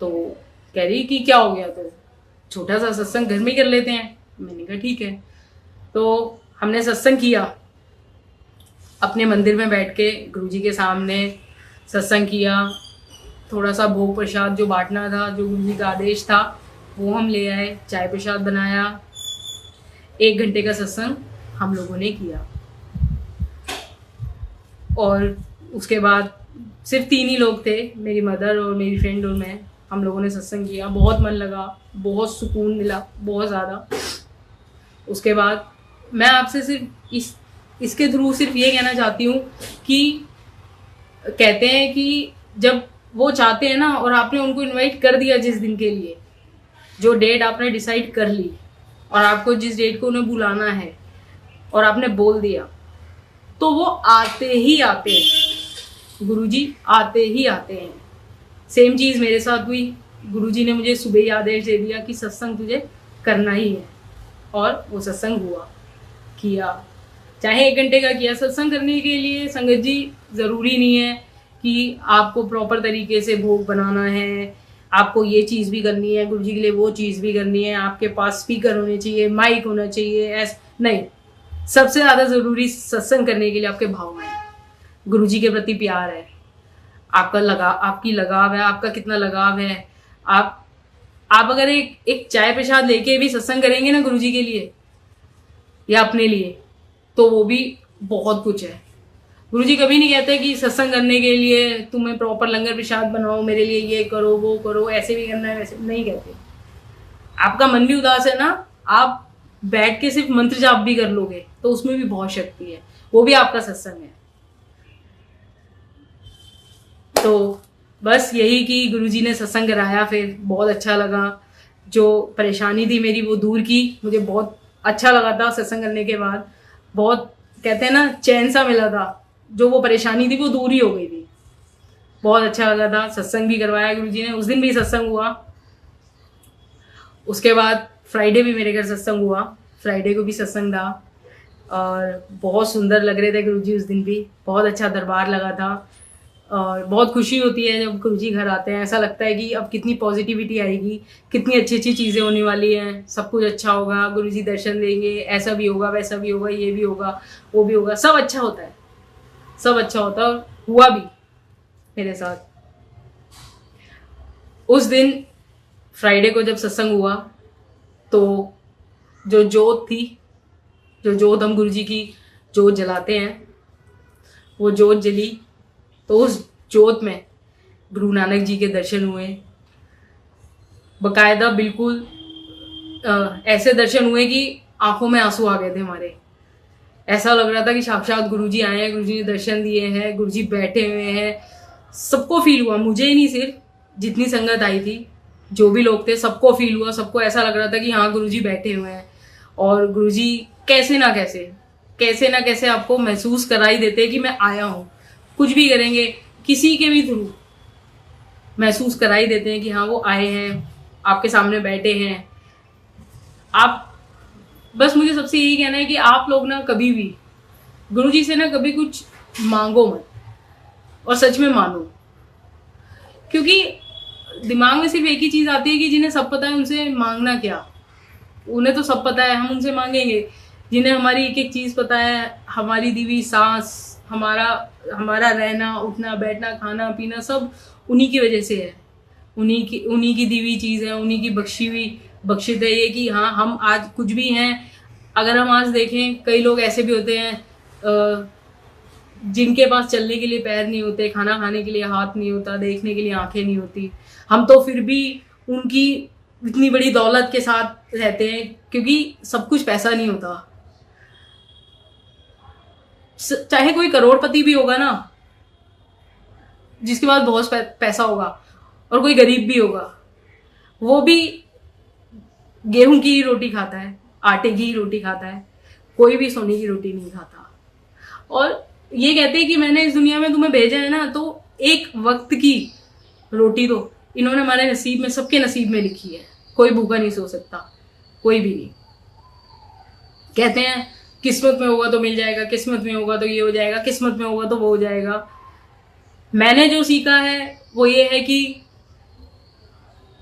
Speaker 1: तो कह रही कि क्या हो गया, तो छोटा सा सत्संग घर में कर लेते हैं। मैंने कहा ठीक है। तो हमने सत्संग किया, अपने मंदिर में बैठ के गुरुजी के सामने सत्संग किया। थोड़ा सा भोग प्रसाद जो बांटना था, जो गुरुजी का आदेश था, वो हम ले आए। चाय प्रसाद बनाया। 1 घंटे का सत्संग हम लोगों ने किया और उसके बाद सिर्फ 3 ही लोग थे, मेरी मदर और मेरी फ्रेंड और मैं। हम लोगों ने सत्संग किया, बहुत मन लगा, बहुत सुकून मिला, बहुत ज़्यादा। उसके बाद मैं आपसे सिर्फ इसके थ्रू सिर्फ ये कहना चाहती हूँ कि कहते हैं कि जब वो चाहते हैं ना और आपने उनको इनवाइट कर दिया जिस दिन के लिए, जो डेट आपने डिसाइड कर ली और आपको जिस डेट को उन्हें बुलाना है और आपने बोल दिया, तो वो आते ही आते हैं। गुरुजी आते ही आते हैं। सेम चीज़ मेरे साथ हुई। गुरुजी ने मुझे सुबह ही आदेश दे दिया कि सत्संग तुझे करना ही है, और वो सत्संग हुआ, किया। चाहे 1 घंटे का किया। सत्संग करने के लिए संगत जी ज़रूरी नहीं है कि आपको प्रॉपर तरीके से भोग बनाना है, आपको ये चीज़ भी करनी है, गुरुजी के लिए वो चीज़ भी करनी है, आपके पास स्पीकर होने चाहिए, माइक होना चाहिए, नहीं। सबसे ज़्यादा ज़रूरी सत्संग करने के लिए आपके भाव में गुरुजी के प्रति प्यार है, आपकी लगाव है, आपका कितना लगाव है। आप अगर एक चाय प्रसाद लेके भी सत्संग करेंगे ना गुरुजी के लिए या अपने लिए, तो वो भी बहुत कुछ है। गुरुजी कभी नहीं कहते कि सत्संग करने के लिए तुम्हें प्रॉपर लंगर प्रसाद बनाओ, मेरे लिए ये करो, वो करो, ऐसे भी करना है, वैसे नहीं कहते। आपका मन भी उदास है ना, आप बैठ के सिर्फ मंत्र जाप भी कर लोगे तो उसमें भी बहुत शक्ति है, वो भी आपका सत्संग है। तो बस यही कि गुरुजी ने सत्संग कराया, फिर बहुत अच्छा लगा। जो परेशानी थी मेरी वो दूर की, मुझे बहुत अच्छा लगा था सत्संग करने के बाद। बहुत कहते हैं ना चैन सा मिला था, जो वो परेशानी थी वो दूर ही हो गई थी। बहुत अच्छा लगा था। सत्संग भी करवाया गुरुजी ने, उस दिन भी सत्संग हुआ। उसके बाद फ्राइडे भी मेरे घर सत्संग हुआ, फ्राइडे को भी सत्संग था और बहुत सुंदर लग रहे थे गुरुजी उस दिन भी। बहुत अच्छा दरबार लगा था और बहुत खुशी होती है जब गुरुजी घर आते हैं। ऐसा लगता है कि अब कितनी पॉजिटिविटी आएगी, कितनी अच्छी अच्छी चीज़ें होने वाली हैं, सब कुछ अच्छा होगा, गुरुजी दर्शन देंगे, ऐसा भी होगा, वैसा भी होगा, ये भी होगा, वो भी होगा, सब अच्छा होता है, सब अच्छा होता है। और हुआ भी मेरे साथ। उस दिन फ्राइडे को जब सत्संग हुआ तो जो जोत थी, जो जोत हम गुरुजी की जोत जलाते हैं, वो जोत जली। तो उस जोत में गुरु नानक जी के दर्शन हुए, बकायदा बिल्कुल ऐसे दर्शन हुए कि आंखों में आंसू आ गए थे हमारे। ऐसा लग रहा था कि साक्षात गुरुजी आए हैं, गुरुजी ने दर्शन दिए हैं, गुरुजी बैठे हुए हैं। सबको फील हुआ, मुझे ही नहीं, सिर्फ जितनी संगत आई थी, जो भी लोग थे, सबको फील हुआ। सबको ऐसा लग रहा था कि हाँ गुरुजी बैठे हुए हैं और गुरुजी कैसे ना कैसे आपको महसूस करा ही देते हैं कि मैं आया हूँ। कुछ भी करेंगे, किसी के भी थ्रू महसूस करा ही देते हैं कि हाँ वो आए हैं, आपके सामने बैठे हैं। आप बस मुझे सबसे यही कहना है कि आप लोग ना कभी भी गुरुजी से ना कभी कुछ मांगो मत और सच में मानो, क्योंकि दिमाग में सिर्फ एक ही चीज़ आती है कि जिन्हें सब पता है उनसे मांगना क्या। उन्हें तो सब पता है, हम उनसे मांगेंगे। जिन्हें हमारी एक एक चीज़ पता है, हमारी दी हुई सांस, हमारा रहना, उठना, बैठना, खाना पीना, सब उन्हीं की वजह से है। उन्हीं की दी हुई चीज़ है, उन्हीं की बख्शित है ये कि हाँ हम आज कुछ भी हैं। अगर हम आज देखें, कई लोग ऐसे भी होते हैं जिनके पास चलने के लिए पैर नहीं होते, खाना खाने के लिए हाथ नहीं होता, देखने के लिए आंखें नहीं होती। हम तो फिर भी उनकी इतनी बड़ी दौलत के साथ रहते हैं, क्योंकि सब कुछ पैसा नहीं होता। चाहे कोई करोड़पति भी होगा ना, जिसके पास बहुत पैसा होगा, और कोई गरीब भी होगा, वो भी गेहूं की ही रोटी खाता है, आटे की ही रोटी खाता है, कोई भी सोने की रोटी नहीं खाता। और ये कहते हैं कि मैंने इस दुनिया में तुम्हें भेजा है ना, तो एक वक्त की रोटी तो इन्होंने हमारे नसीब में, सबके नसीब में लिखी है। कोई भूखा नहीं सो सकता, कोई भी नहीं। कहते हैं किस्मत में होगा तो मिल जाएगा, किस्मत में होगा तो ये हो जाएगा, किस्मत में होगा तो वो हो जाएगा। मैंने जो सीखा है वो ये है कि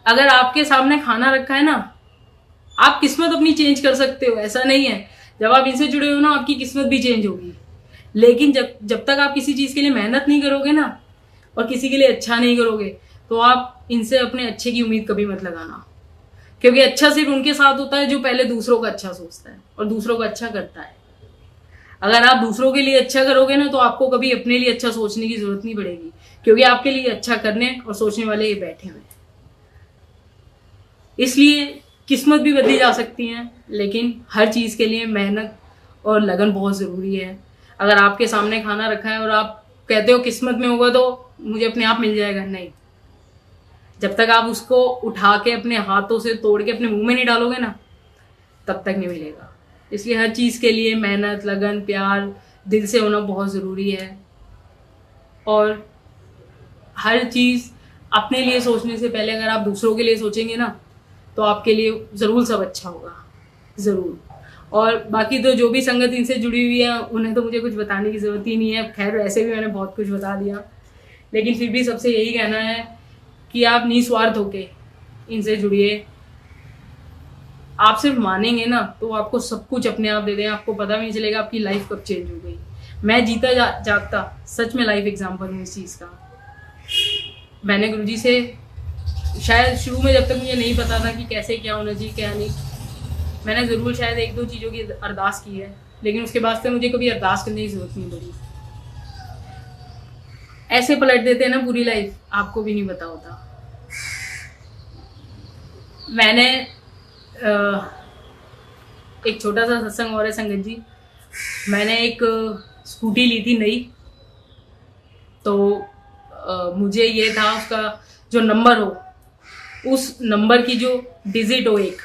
Speaker 1: अगर आपके सामने खाना रखा है ना, आप किस्मत अपनी चेंज कर सकते हो। ऐसा नहीं है जब आप इनसे जुड़े हो ना, आपकी किस्मत भी चेंज होगी। लेकिन जब तक आप किसी चीज़ के लिए मेहनत नहीं करोगे ना, और किसी के लिए अच्छा नहीं करोगे, तो आप इनसे अपने अच्छे की उम्मीद कभी मत लगाना। क्योंकि अच्छा सिर्फ उनके साथ होता है जो पहले दूसरों का अच्छा सोचता है और दूसरों का अच्छा करता है। अगर आप दूसरों के लिए अच्छा करोगे ना, तो आपको कभी अपने लिए अच्छा सोचने की जरूरत नहीं पड़ेगी, क्योंकि आपके लिए अच्छा करने और सोचने वाले ये बैठे हुए हैं। इसलिए किस्मत भी बदली जा सकती है, लेकिन हर चीज़ के लिए मेहनत और लगन बहुत ज़रूरी है। अगर आपके सामने खाना रखा है और आप कहते हो किस्मत में होगा तो मुझे अपने आप मिल जाएगा, नहीं। जब तक आप उसको उठा के अपने हाथों से तोड़ के अपने मुंह में नहीं डालोगे ना, तब तक नहीं मिलेगा। इसलिए हर चीज़ के लिए मेहनत, लगन, प्यार दिल से होना बहुत ज़रूरी है। और हर चीज़ अपने लिए सोचने से पहले अगर आप दूसरों के लिए सोचेंगे ना, तो आपके लिए ज़रूर सब अच्छा होगा, ज़रूर। और बाकी तो जो भी संगत इनसे जुड़ी हुई है, उन्हें तो मुझे कुछ बताने की ज़रूरत ही नहीं है। खैर, वैसे भी मैंने बहुत कुछ बता दिया, लेकिन फिर भी सबसे यही कहना है कि आप निस्वार्थ होके इनसे जुड़िए। आप सिर्फ मानेंगे ना, तो आपको सब कुछ अपने आप दे दें। आपको पता भी नहीं चलेगा आपकी लाइफ कब चेंज हो गई। मैं जीता जागता सच में लाइफ एग्जाम्पल हूँ इस चीज़ का। मैंने गुरुजी से शायद शुरू में, जब तक मुझे नहीं पता था कि कैसे क्या होना चाहिए क्या नहीं, मैंने ज़रूर शायद 1-2 चीज़ों की अरदास की है, लेकिन उसके बाद से मुझे कभी अरदास करने की ज़रूरत नहीं पड़ी। ऐसे पलट देते हैं ना पूरी लाइफ, आपको भी नहीं पता होता। मैंने एक छोटा सा सत्संग और है संगत जी। मैंने एक स्कूटी ली थी नई, तो मुझे ये था उसका जो नंबर हो, उस नंबर की जो डिजिट हो एक,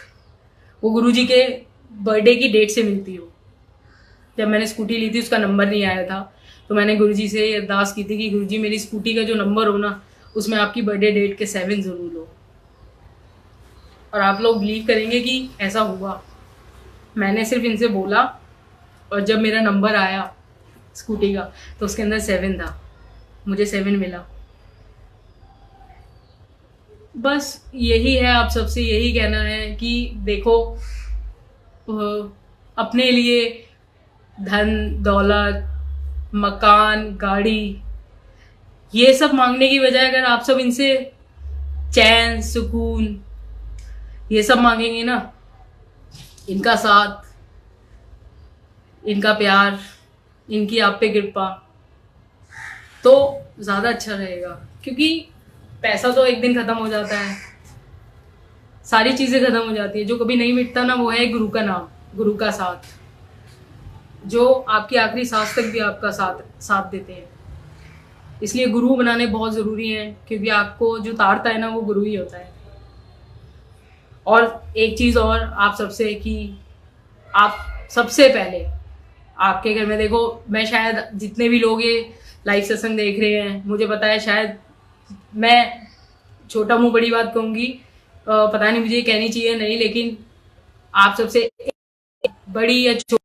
Speaker 1: वो गुरुजी के बर्थडे की डेट से मिलती हो। जब मैंने स्कूटी ली थी उसका नंबर नहीं आया था, तो मैंने गुरुजी से ये अरदास की थी कि गुरुजी मेरी स्कूटी का जो नंबर हो ना, उसमें आपकी बर्थडे डेट के 7 ज़रूर हो। और आप लोग बिलीव करेंगे कि ऐसा हुआ। मैंने सिर्फ इनसे बोला, और जब मेरा नंबर आया स्कूटी का, तो उसके अंदर 7 था। मुझे 7 मिला। बस यही है, आप सबसे यही कहना है कि देखो, अपने लिए धन दौलत, मकान, गाड़ी, ये सब मांगने की बजाय अगर आप सब इनसे चैन, सुकून, ये सब मांगेंगे ना, इनका साथ, इनका प्यार, इनकी आप पे कृपा, तो ज़्यादा अच्छा रहेगा। क्योंकि पैसा तो एक दिन ख़त्म हो जाता है, सारी चीज़ें ख़त्म हो जाती है। जो कभी नहीं मिटता ना, वो है गुरु का नाम, गुरु का साथ, जो आपकी आखिरी सांस तक भी आपका साथ देते हैं। इसलिए गुरु बनाने बहुत ज़रूरी हैं, क्योंकि आपको जो तारता है ना, वो गुरु ही होता है। और एक चीज़ और आप सबसे, कि आप सबसे पहले आपके घर में देखो, मैं शायद जितने भी लोग ये लाइव सत्संग देख रहे हैं, मुझे पता है शायद मैं छोटा मुंह बड़ी बात कहूँगी, पता नहीं मुझे कहनी चाहिए नहीं, लेकिन आप सबसे बड़ी या छोटी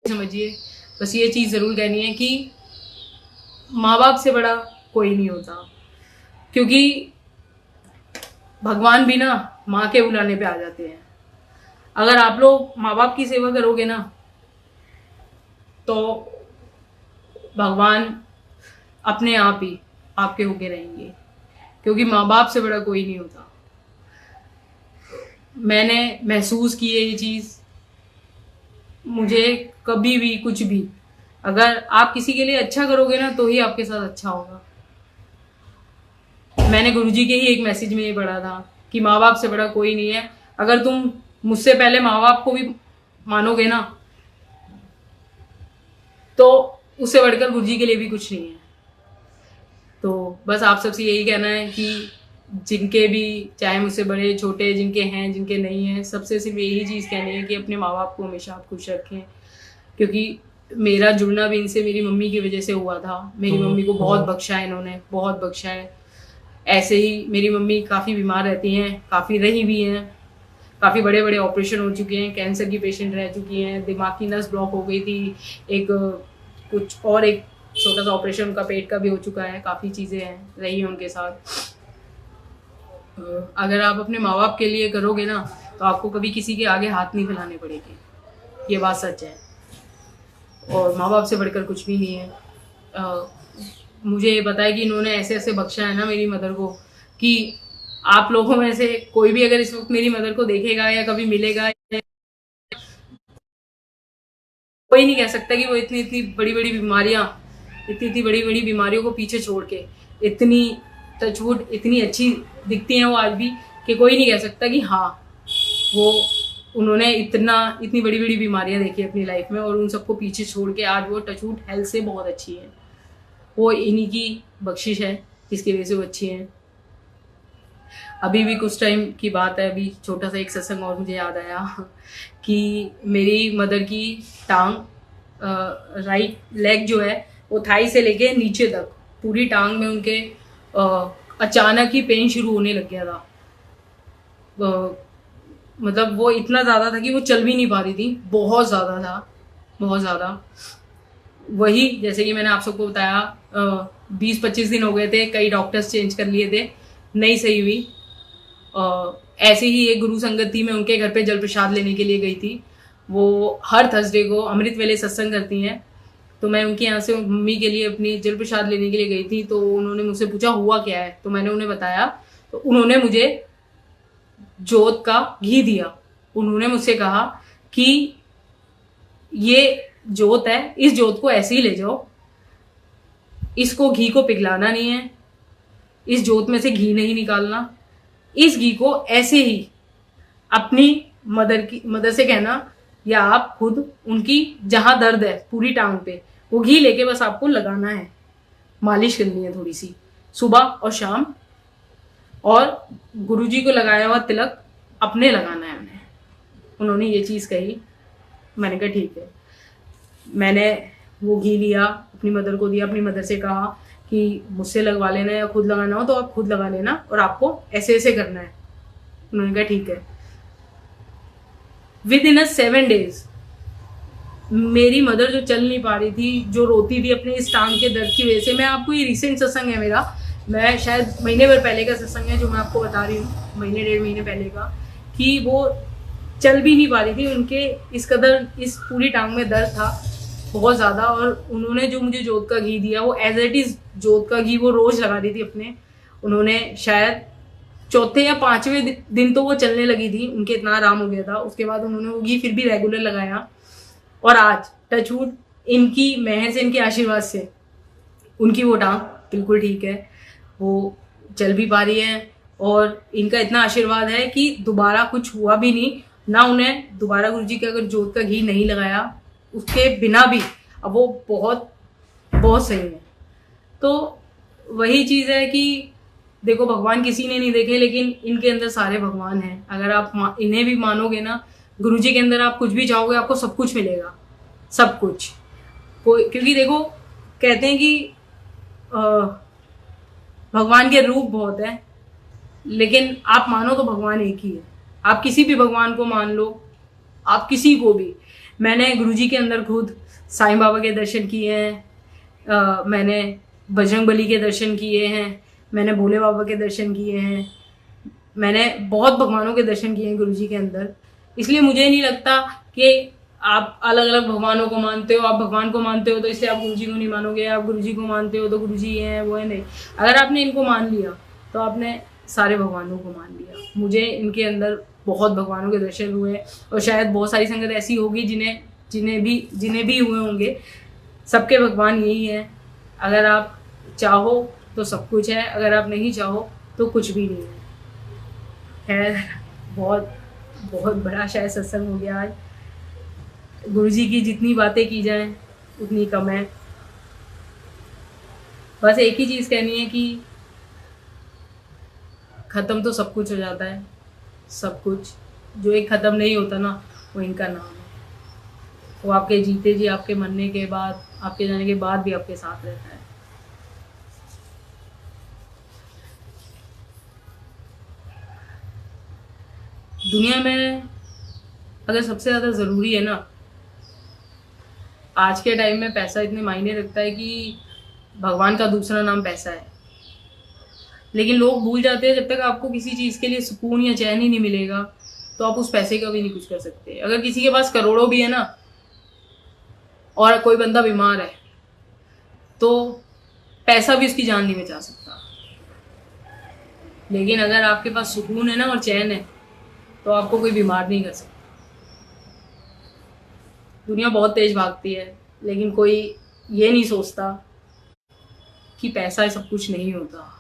Speaker 1: समझिए, बस ये चीज़ ज़रूर कहनी है कि माँ बाप से बड़ा कोई नहीं होता। क्योंकि भगवान भी ना माँ के बुलाने पे आ जाते हैं। अगर आप लोग माँ बाप की सेवा करोगे ना, तो भगवान अपने आप ही आपके होके रहेंगे, क्योंकि माँ बाप से बड़ा कोई नहीं होता। मैंने महसूस की है ये चीज़। मुझे कभी भी कुछ भी, अगर आप किसी के लिए अच्छा करोगे ना, तो ही आपके साथ अच्छा होगा। मैंने गुरुजी के ही एक मैसेज में ये पढ़ा था कि माँ बाप से बड़ा कोई नहीं है। अगर तुम मुझसे पहले माँ बाप को भी मानोगे ना, तो उससे बढ़कर गुरुजी के लिए भी कुछ नहीं है। तो बस आप सबसे यही कहना है कि जिनके भी, चाहे मुझसे बड़े छोटे, जिनके हैं जिनके नहीं हैं, सबसे सिर्फ यही चीज़ कहनी है कि अपने माँ बाप को हमेशा आप खुश रखें। क्योंकि मेरा जुड़ना भी इनसे मेरी मम्मी की वजह से हुआ था। मेरी मम्मी को बहुत बख्शा है इन्होंने, बहुत बख्शा है। ऐसे ही मेरी मम्मी काफ़ी बीमार रहती हैं, काफ़ी रही भी हैं, काफ़ी बड़े बड़े ऑपरेशन हो चुके हैं, कैंसर की पेशेंट रह चुकी हैं, दिमाग की नस ब्लॉक हो गई थी, एक छोटा सा ऑपरेशन उनका पेट का भी हो चुका है, काफ़ी चीज़ें हैं रही हैं उनके साथ। अगर आप अपने माँ बाप के लिए करोगे ना, तो आपको कभी किसी के आगे हाथ नहीं फैलाने पड़ेंगे। ये बात सच है। और माँ बाप से बढ़कर कुछ भी नहीं है। मुझे ये पता है कि इन्होंने ऐसे ऐसे बख्शा है ना मेरी मदर को, कि आप लोगों में से कोई भी अगर इस वक्त मेरी मदर को देखेगा या कभी मिलेगा, कोई नहीं कह सकता कि वो इतनी इतनी बड़ी बड़ी बीमारियां, इतनी इतनी बड़ी बड़ी बीमारियों को पीछे छोड़ के इतनी टचवुड इतनी अच्छी दिखती हैं वो आज भी, कि कोई नहीं कह सकता कि हाँ वो उन्होंने इतनी बड़ी बड़ी बीमारियां देखी अपनी लाइफ में और उन सबको पीछे छोड़ के आज वो टचवुड हेल्थ से बहुत अच्छी है। वो इन्हीं की बख्शिश है जिसकी वजह से वो अच्छी हैं। अभी भी कुछ टाइम की बात है, अभी छोटा सा एक सत्संग और मुझे याद आया कि मेरी मदर की टांग, राइट लेग जो है वो थाई से लेके नीचे तक पूरी टांग में उनके अचानक ही पेन शुरू होने लग गया था। मतलब वो इतना ज़्यादा था कि वो चल भी नहीं पा रही थी, बहुत ज़्यादा था, बहुत ज़्यादा। वही जैसे कि मैंने आप सबको बताया 20-25 दिन हो गए थे, कई डॉक्टर्स चेंज कर लिए थे, नहीं सही हुई। ऐसे ही एक गुरु संगत थी, मैं उनके घर पे जल प्रसाद लेने के लिए गई थी। वो हर थर्सडे को अमृत वेले सत्संग करती हैं, तो मैं उनके यहाँ से मम्मी के लिए अपनी जल प्रसाद लेने के लिए गई थी। तो उन्होंने मुझसे पूछा हुआ क्या है, तो मैंने उन्हें बताया। तो उन्होंने मुझे जोत का घी दिया। उन्होंने मुझसे कहा कि ये जोत है, इस जोत को ऐसे ही ले जाओ, इसको घी को पिघलाना नहीं है, इस जोत में से घी नहीं निकालना, इस घी को ऐसे ही अपनी मदर से कहना, या आप खुद उनकी जहां दर्द है पूरी टांग पे वो घी लेके बस आपको लगाना है, मालिश करनी है थोड़ी सी सुबह और शाम, और गुरुजी को लगाया हुआ तिलक अपने लगाना है उन्हें। उन्होंने ये चीज़ कही। मैंने कहा ठीक है। मैंने वो घी लिया, अपनी मदर को दिया, अपनी मदर से कहा कि मुझसे लगवा लेना या खुद लगाना हो तो आप खुद लगा लेना और आपको ऐसे ऐसे करना है। उन्होंने कहा ठीक है। विद इन 7 days मेरी मदर जो चल नहीं पा रही थी, जो रोती थी अपने इस टांग के दर्द की वजह से, मैं आपको ये रिसेंट सत्संग है मेरा, मैं शायद महीने भर पहले का सत्संग है जो मैं आपको बता रही हूँ, महीने 1.5 महीने पहले का, कि वो चल भी नहीं पा रही थी। उनके इस कदर इस पूरी टांग में दर्द था बहुत ज़्यादा, और उन्होंने जो मुझे जोत का घी दिया वो एज इट इज़ जोत का घी वो रोज़ लगा रही थी अपने। उन्होंने शायद 4थे या 5वें दिन तो वो चलने लगी थी, उनके इतना आराम हो गया था। उसके बाद उन्होंने वो घी फिर भी रेगुलर लगाया, और आज टचवुड इनकी मेहर से, इनके आशीर्वाद से उनकी वो टांग बिल्कुल ठीक है, वो चल भी पा रही है। और इनका इतना आशीर्वाद है कि दोबारा कुछ हुआ भी नहीं ना, उन्हें दोबारा गुरुजी के अगर जोत का घी नहीं लगाया उसके बिना भी अब वो बहुत बहुत सही है। तो वही चीज़ है कि देखो, भगवान किसी ने नहीं देखे, लेकिन इनके अंदर सारे भगवान हैं। अगर आप इन्हें भी मानोगे ना, गुरुजी के अंदर आप कुछ भी चाहोगे आपको सब कुछ मिलेगा, सब कुछ। क्योंकि देखो, कहते हैं कि भगवान के रूप बहुत है, लेकिन आप मानो तो भगवान एक ही है। आप किसी भी भगवान को मान लो, आप किसी को भी। मैंने गुरुजी के अंदर खुद साईं बाबा के दर्शन किए हैं, मैंने बजरंगबली के दर्शन किए हैं, मैंने भोले बाबा के दर्शन किए हैं, मैंने बहुत भगवानों के दर्शन किए हैं गुरुजी के अंदर। इसलिए मुझे नहीं लगता कि आप अलग अलग भगवानों को मानते हो, आप भगवान को मानते हो तो इसलिए आप गुरुजी को नहीं मानोगे, आप गुरुजी को मानते हो तो गुरुजी ये है वो है। नहीं, अगर आपने इनको मान लिया तो आपने सारे भगवानों को मान लिया। मुझे इनके अंदर बहुत भगवानों के दर्शन हुए, और शायद बहुत सारी संगत ऐसी होगी जिन्हें भी हुए होंगे। सबके भगवान यही है, अगर आप चाहो तो सब कुछ है, अगर आप नहीं चाहो तो कुछ भी नहीं है। खैर, बहुत बहुत बड़ा शायद सत्संग हो गया आज। गुरुजी की जितनी बातें की जाएं उतनी कम है। बस एक ही चीज़ कहनी है कि ख़त्म तो सब कुछ हो जाता है, सब कुछ। जो एक ख़त्म नहीं होता ना, वो इनका नाम है। वो आपके जीते जी, आपके मरने के बाद, आपके जाने के बाद भी आपके साथ रहता है। दुनिया में अगर सबसे ज़्यादा ज़रूरी है ना, आज के टाइम में पैसा इतने मायने रखता है कि भगवान का दूसरा नाम पैसा है। लेकिन लोग भूल जाते हैं, जब तक आपको किसी चीज़ के लिए सुकून या चैन ही नहीं मिलेगा तो आप उस पैसे का भी नहीं कुछ कर सकते। अगर किसी के पास करोड़ों भी है ना, और कोई बंदा बीमार है तो पैसा भी उसकी जान नहीं बचा सकता, लेकिन अगर आपके पास सुकून है ना और चैन है तो आपको कोई बीमार नहीं कर सकता। दुनिया बहुत तेज भागती है, लेकिन कोई ये नहीं सोचता कि पैसा सब कुछ नहीं होता।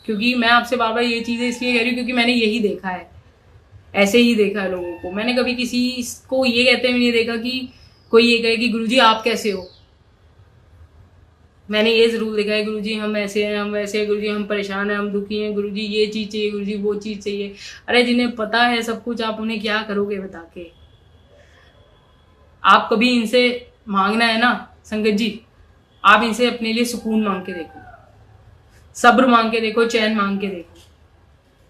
Speaker 1: क्योंकि मैं आपसे बार बार ये चीज़ें इसलिए कह रही हूँ क्योंकि मैंने यही देखा है, ऐसे ही देखा है लोगों को। मैंने कभी किसी को ये कहते हुए नहीं देखा कि कोई ये कहे कि गुरुजी आप कैसे हो। मैंने ये जरूर देखा है गुरुजी हम ऐसे हैं, हम वैसे हैं, गुरुजी हम परेशान हैं, हम दुखी हैं, गुरुजी ये चीज़ चाहिए, गुरुजी वो चीज़ चाहिए। अरे जिन्हें पता है सब कुछ, आप उन्हें क्या करोगे बता के। आप कभी इनसे मांगना है ना संगत जी, आप इनसे अपने लिए सुकून मांग के देखो, सब्र मांग के देखो, चैन मांग के देखो।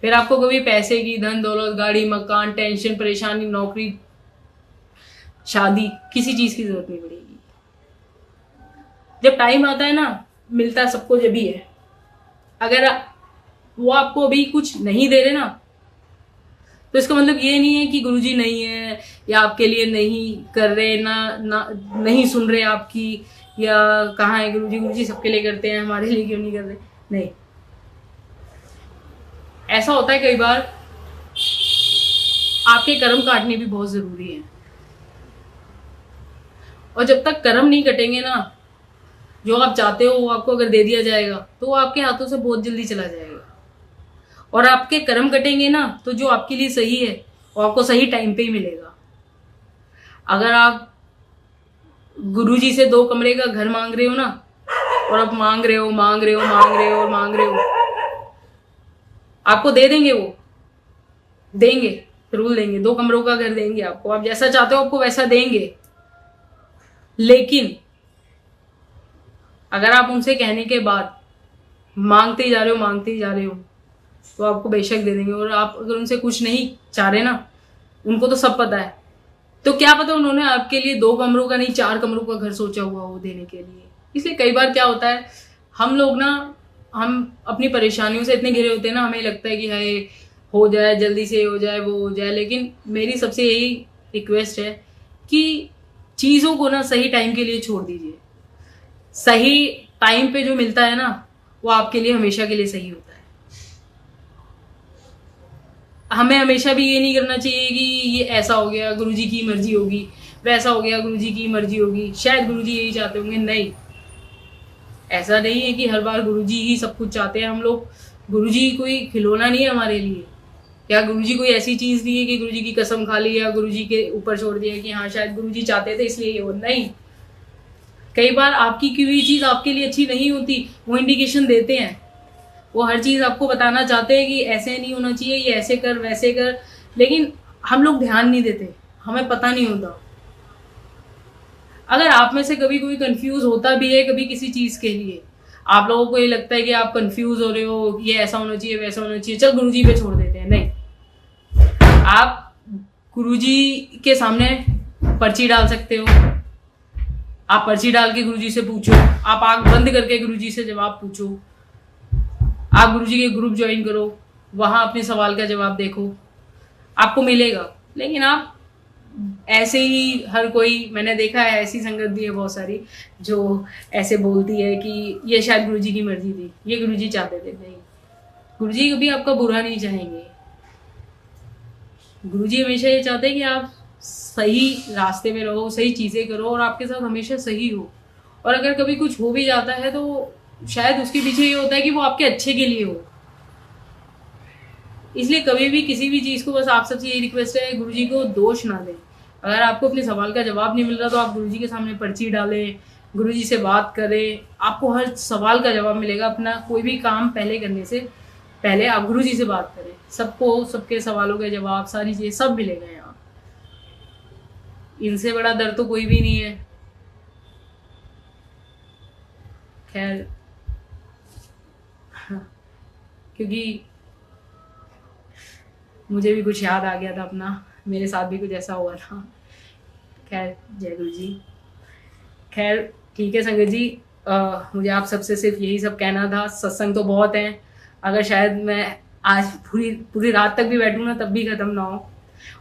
Speaker 1: फिर आपको कभी पैसे की, धन दौलत, गाड़ी मकान, टेंशन परेशानी, नौकरी, शादी, किसी चीज़ की जरूरत नहीं पड़ेगी। जब टाइम आता है ना, मिलता सबको जब भी है। अगर वो आपको अभी कुछ नहीं दे रहे ना, तो इसका मतलब ये नहीं है कि गुरुजी नहीं है या आपके लिए नहीं कर रहे, ना नहीं सुन रहे आपकी, या कहाँ है गुरुजी, गुरुजी सबके लिए करते हैं, हमारे लिए क्यों नहीं कर रहे। नहीं, ऐसा होता है कई बार आपके कर्म काटने भी बहुत जरूरी है। और जब तक कर्म नहीं कटेंगे ना, जो आप चाहते हो वो आपको अगर दे दिया जाएगा तो वो आपके हाथों से बहुत जल्दी चला जाएगा। और आपके कर्म कटेंगे ना, तो जो आपके लिए सही है वो आपको सही टाइम पे ही मिलेगा। अगर आप गुरुजी से 2 कमरे का घर मांग रहे हो ना, और आप मांग रहे हो, आपको दे देंगे, वो देंगे, जरूर देंगे। 2 कमरों का घर देंगे आपको, आप जैसा चाहते हो आपको वैसा देंगे। लेकिन अगर आप उनसे कहने के बाद मांगते ही जा रहे हो तो आपको बेशक दे देंगे। और आप अगर उनसे कुछ नहीं चाह रहे ना, उनको तो सब पता है, तो क्या पता उन्होंने आपके लिए 2 कमरों का नहीं 4 कमरों का घर सोचा हुआ हो देने के लिए। इसलिए कई बार क्या होता है, हम लोग ना, हम अपनी परेशानियों से इतने घिरे होते हैं ना, हमें लगता है कि हाय हो जाए, जल्दी से हो जाए, वो हो जाए। लेकिन मेरी सबसे यही रिक्वेस्ट है कि चीज़ों को ना सही टाइम के लिए छोड़ दीजिए। सही टाइम पे जो मिलता है ना, वो आपके लिए हमेशा के लिए सही होता है। हमें हमेशा भी ये नहीं करना चाहिए कि ये ऐसा हो गया गुरुजी की मर्जी होगी, वैसा हो गया गुरुजी की मर्जी होगी, शायद गुरुजी यही चाहते होंगे। नहीं, ऐसा नहीं है कि हर बार गुरुजी ही सब कुछ चाहते हैं। हम लोग, गुरुजी कोई खिलौना नहीं है हमारे लिए, या गुरुजी कोई ऐसी चीज नहीं है कि गुरुजी की कसम खा ली या गुरुजी के ऊपर छोड़ दिया कि हाँ शायद गुरुजी चाहते थे इसलिए ये हो। नहीं, कई बार आपकी की हुई चीज आपके लिए अच्छी नहीं होती, वो इंडिकेशन देते हैं, वो हर चीज आपको बताना चाहते हैं कि ऐसे नहीं होना चाहिए, ये ऐसे कर वैसे कर। लेकिन हम लोग ध्यान नहीं देते, हमें पता नहीं होता। अगर आप में से कभी कोई कंफ्यूज होता भी है कभी किसी चीज के लिए, आप लोगों को ये लगता है कि आप कंफ्यूज हो रहे हो, ये ऐसा होना चाहिए वैसा होना चाहिए, चल गुरुजी पे छोड़ देते हैं। नहीं, आप गुरुजी के सामने पर्ची डाल सकते हो, आप पर्ची डाल के गुरुजी से पूछो, आप आंख बंद करके गुरुजी से जवाब पूछो, आप गुरुजी के ग्रुप ज्वाइन करो, वहां अपने सवाल का जवाब देखो, आपको मिलेगा। लेकिन आप ऐसे ही, हर कोई, मैंने देखा है ऐसी संगत भी है बहुत सारी जो ऐसे बोलती है कि ये शायद गुरुजी की मर्जी थी, ये गुरुजी चाहते थे। नहीं, गुरुजी कभी आपका बुरा नहीं चाहेंगे। गुरुजी हमेशा ये चाहते हैं कि आप सही रास्ते में रहो, सही चीज़ें करो और आपके साथ हमेशा सही हो। और अगर कभी कुछ हो भी जाता है तो शायद उसके पीछे ये होता है कि वो आपके अच्छे के लिए हो। इसलिए कभी भी किसी भी चीज़ को, बस आप सबसे यही रिक्वेस्ट है, गुरुजी को दोष ना दें। अगर आपको अपने सवाल का जवाब नहीं मिल रहा तो आप गुरुजी के सामने पर्ची डालें, गुरुजी से बात करें, आपको हर सवाल का जवाब मिलेगा। अपना कोई भी काम पहले करने से पहले आप गुरुजी से बात करें, सबको सबके सवालों के जवाब, सारी चीज़ें सब मिलेगा यहाँ। इनसे बड़ा दर्द तो कोई भी नहीं है। खैर, क्योंकि मुझे भी कुछ याद आ गया था अपना, मेरे साथ भी कुछ ऐसा हुआ था। खैर, जय गुरु जी। खैर ठीक है संगत जी, मुझे आप सबसे सिर्फ यही सब कहना था। सत्संग तो बहुत हैं, अगर शायद मैं आज पूरी रात तक भी बैठूँ ना तब भी ख़त्म ना हो।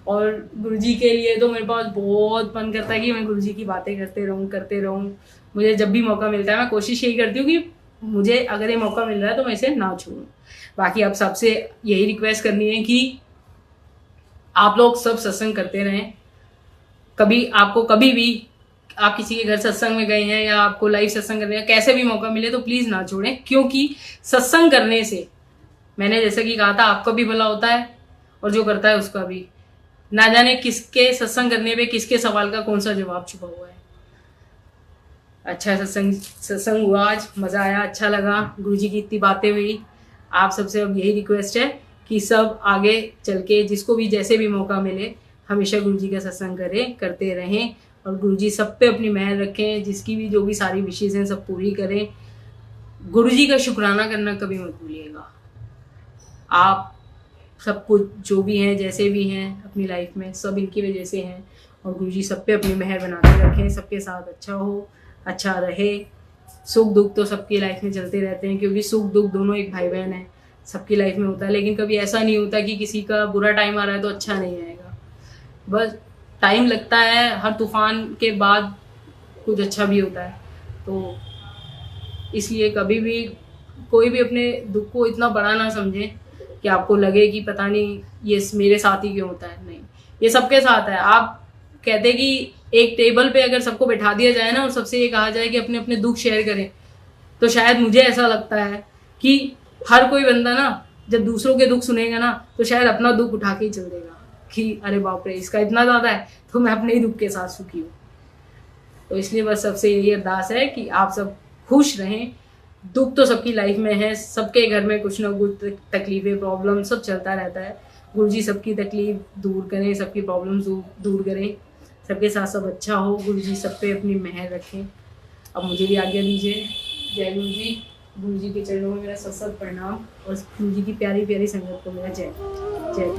Speaker 1: और गुरुजी के लिए तो मेरे पास बहुत मन करता है कि मैं गुरुजी की बातें करते रहूं। मुझे जब भी मौका मिलता है मैं कोशिश यही करती हूँ कि मुझे अगर ये मौका मिल रहा है तो मैं इसे ना छोड़ूं। बाकी अब सबसे यही रिक्वेस्ट करनी है कि आप लोग सब सत्संग करते रहें। कभी भी आप किसी के घर सत्संग में गए हैं या आपको लाइव सत्संग करने का कैसे भी मौका मिले तो प्लीज ना छोड़ें, क्योंकि सत्संग करने से मैंने जैसे कि कहा था आपका भी भला होता है और जो करता है उसका भी। ना जाने किसके सत्संग करने पे किसके सवाल का कौन सा जवाब छुपा हुआ है। अच्छा सत्संग हुआ, आज मजा आया, अच्छा लगा, गुरुजी की इतनी बातें हुई। आप सबसे अब यही रिक्वेस्ट है कि सब आगे चल के जिसको भी जैसे भी मौका मिले हमेशा गुरुजी का सत्संग करते रहें और गुरुजी सब पे अपनी मेहर रखें। जिसकी भी जो भी सारी विशेष हैं सब पूरी करें। गुरुजी का शुक्राना करना कभी मत भूलिएगा। आप सब कुछ जो भी हैं जैसे भी हैं अपनी लाइफ में सब इनकी वजह से हैं और गुरुजी सब पे अपनी मेहर बना के रखें। सबके साथ अच्छा हो, अच्छा रहे। सुख दुख तो सबकी लाइफ में चलते रहते हैं, क्योंकि सुख दुख दोनों एक भाई बहन है, सबकी लाइफ में होता है। लेकिन कभी ऐसा नहीं होता कि किसी का बुरा टाइम आ रहा है तो अच्छा नहीं आएगा। बस टाइम लगता है, हर तूफान के बाद कुछ अच्छा भी होता है। तो इसलिए कभी भी कोई भी अपने दुख को इतना बड़ा ना समझे कि आपको लगे कि पता नहीं ये मेरे साथ ही क्यों होता है। नहीं, ये सबके साथ है। आप कहते कि एक टेबल पे अगर सबको बैठा दिया जाए ना और सबसे ये कहा जाए कि अपने अपने दुख शेयर करें, तो शायद मुझे ऐसा लगता है कि हर कोई बंदा ना जब दूसरों के दुख सुनेगा ना तो शायद अपना दुख उठा के ही चल देगा कि अरे बाप रे इसका इतना ज़्यादा है तो मैं अपने ही दुख के साथ सुखी हूँ। तो इसलिए बस सबसे यही अरदास है कि आप सब खुश रहें। दुख तो सबकी लाइफ में है, सबके घर में कुछ ना कुछ तकलीफें प्रॉब्लम सब चलता रहता है। गुरुजी सबकी तकलीफ दूर करें, सबकी प्रॉब्लम्स दूर करें, सबके साथ सब अच्छा हो। गुरुजी सब पे अपनी मेहर रखें। अब मुझे भी आज्ञा दीजिए। जय गुरुजी। गुरुजी के चरणों में मेरा सत प्रणाम और गुरुजी की प्यारी प्यारी संगत को मेरा जय जय।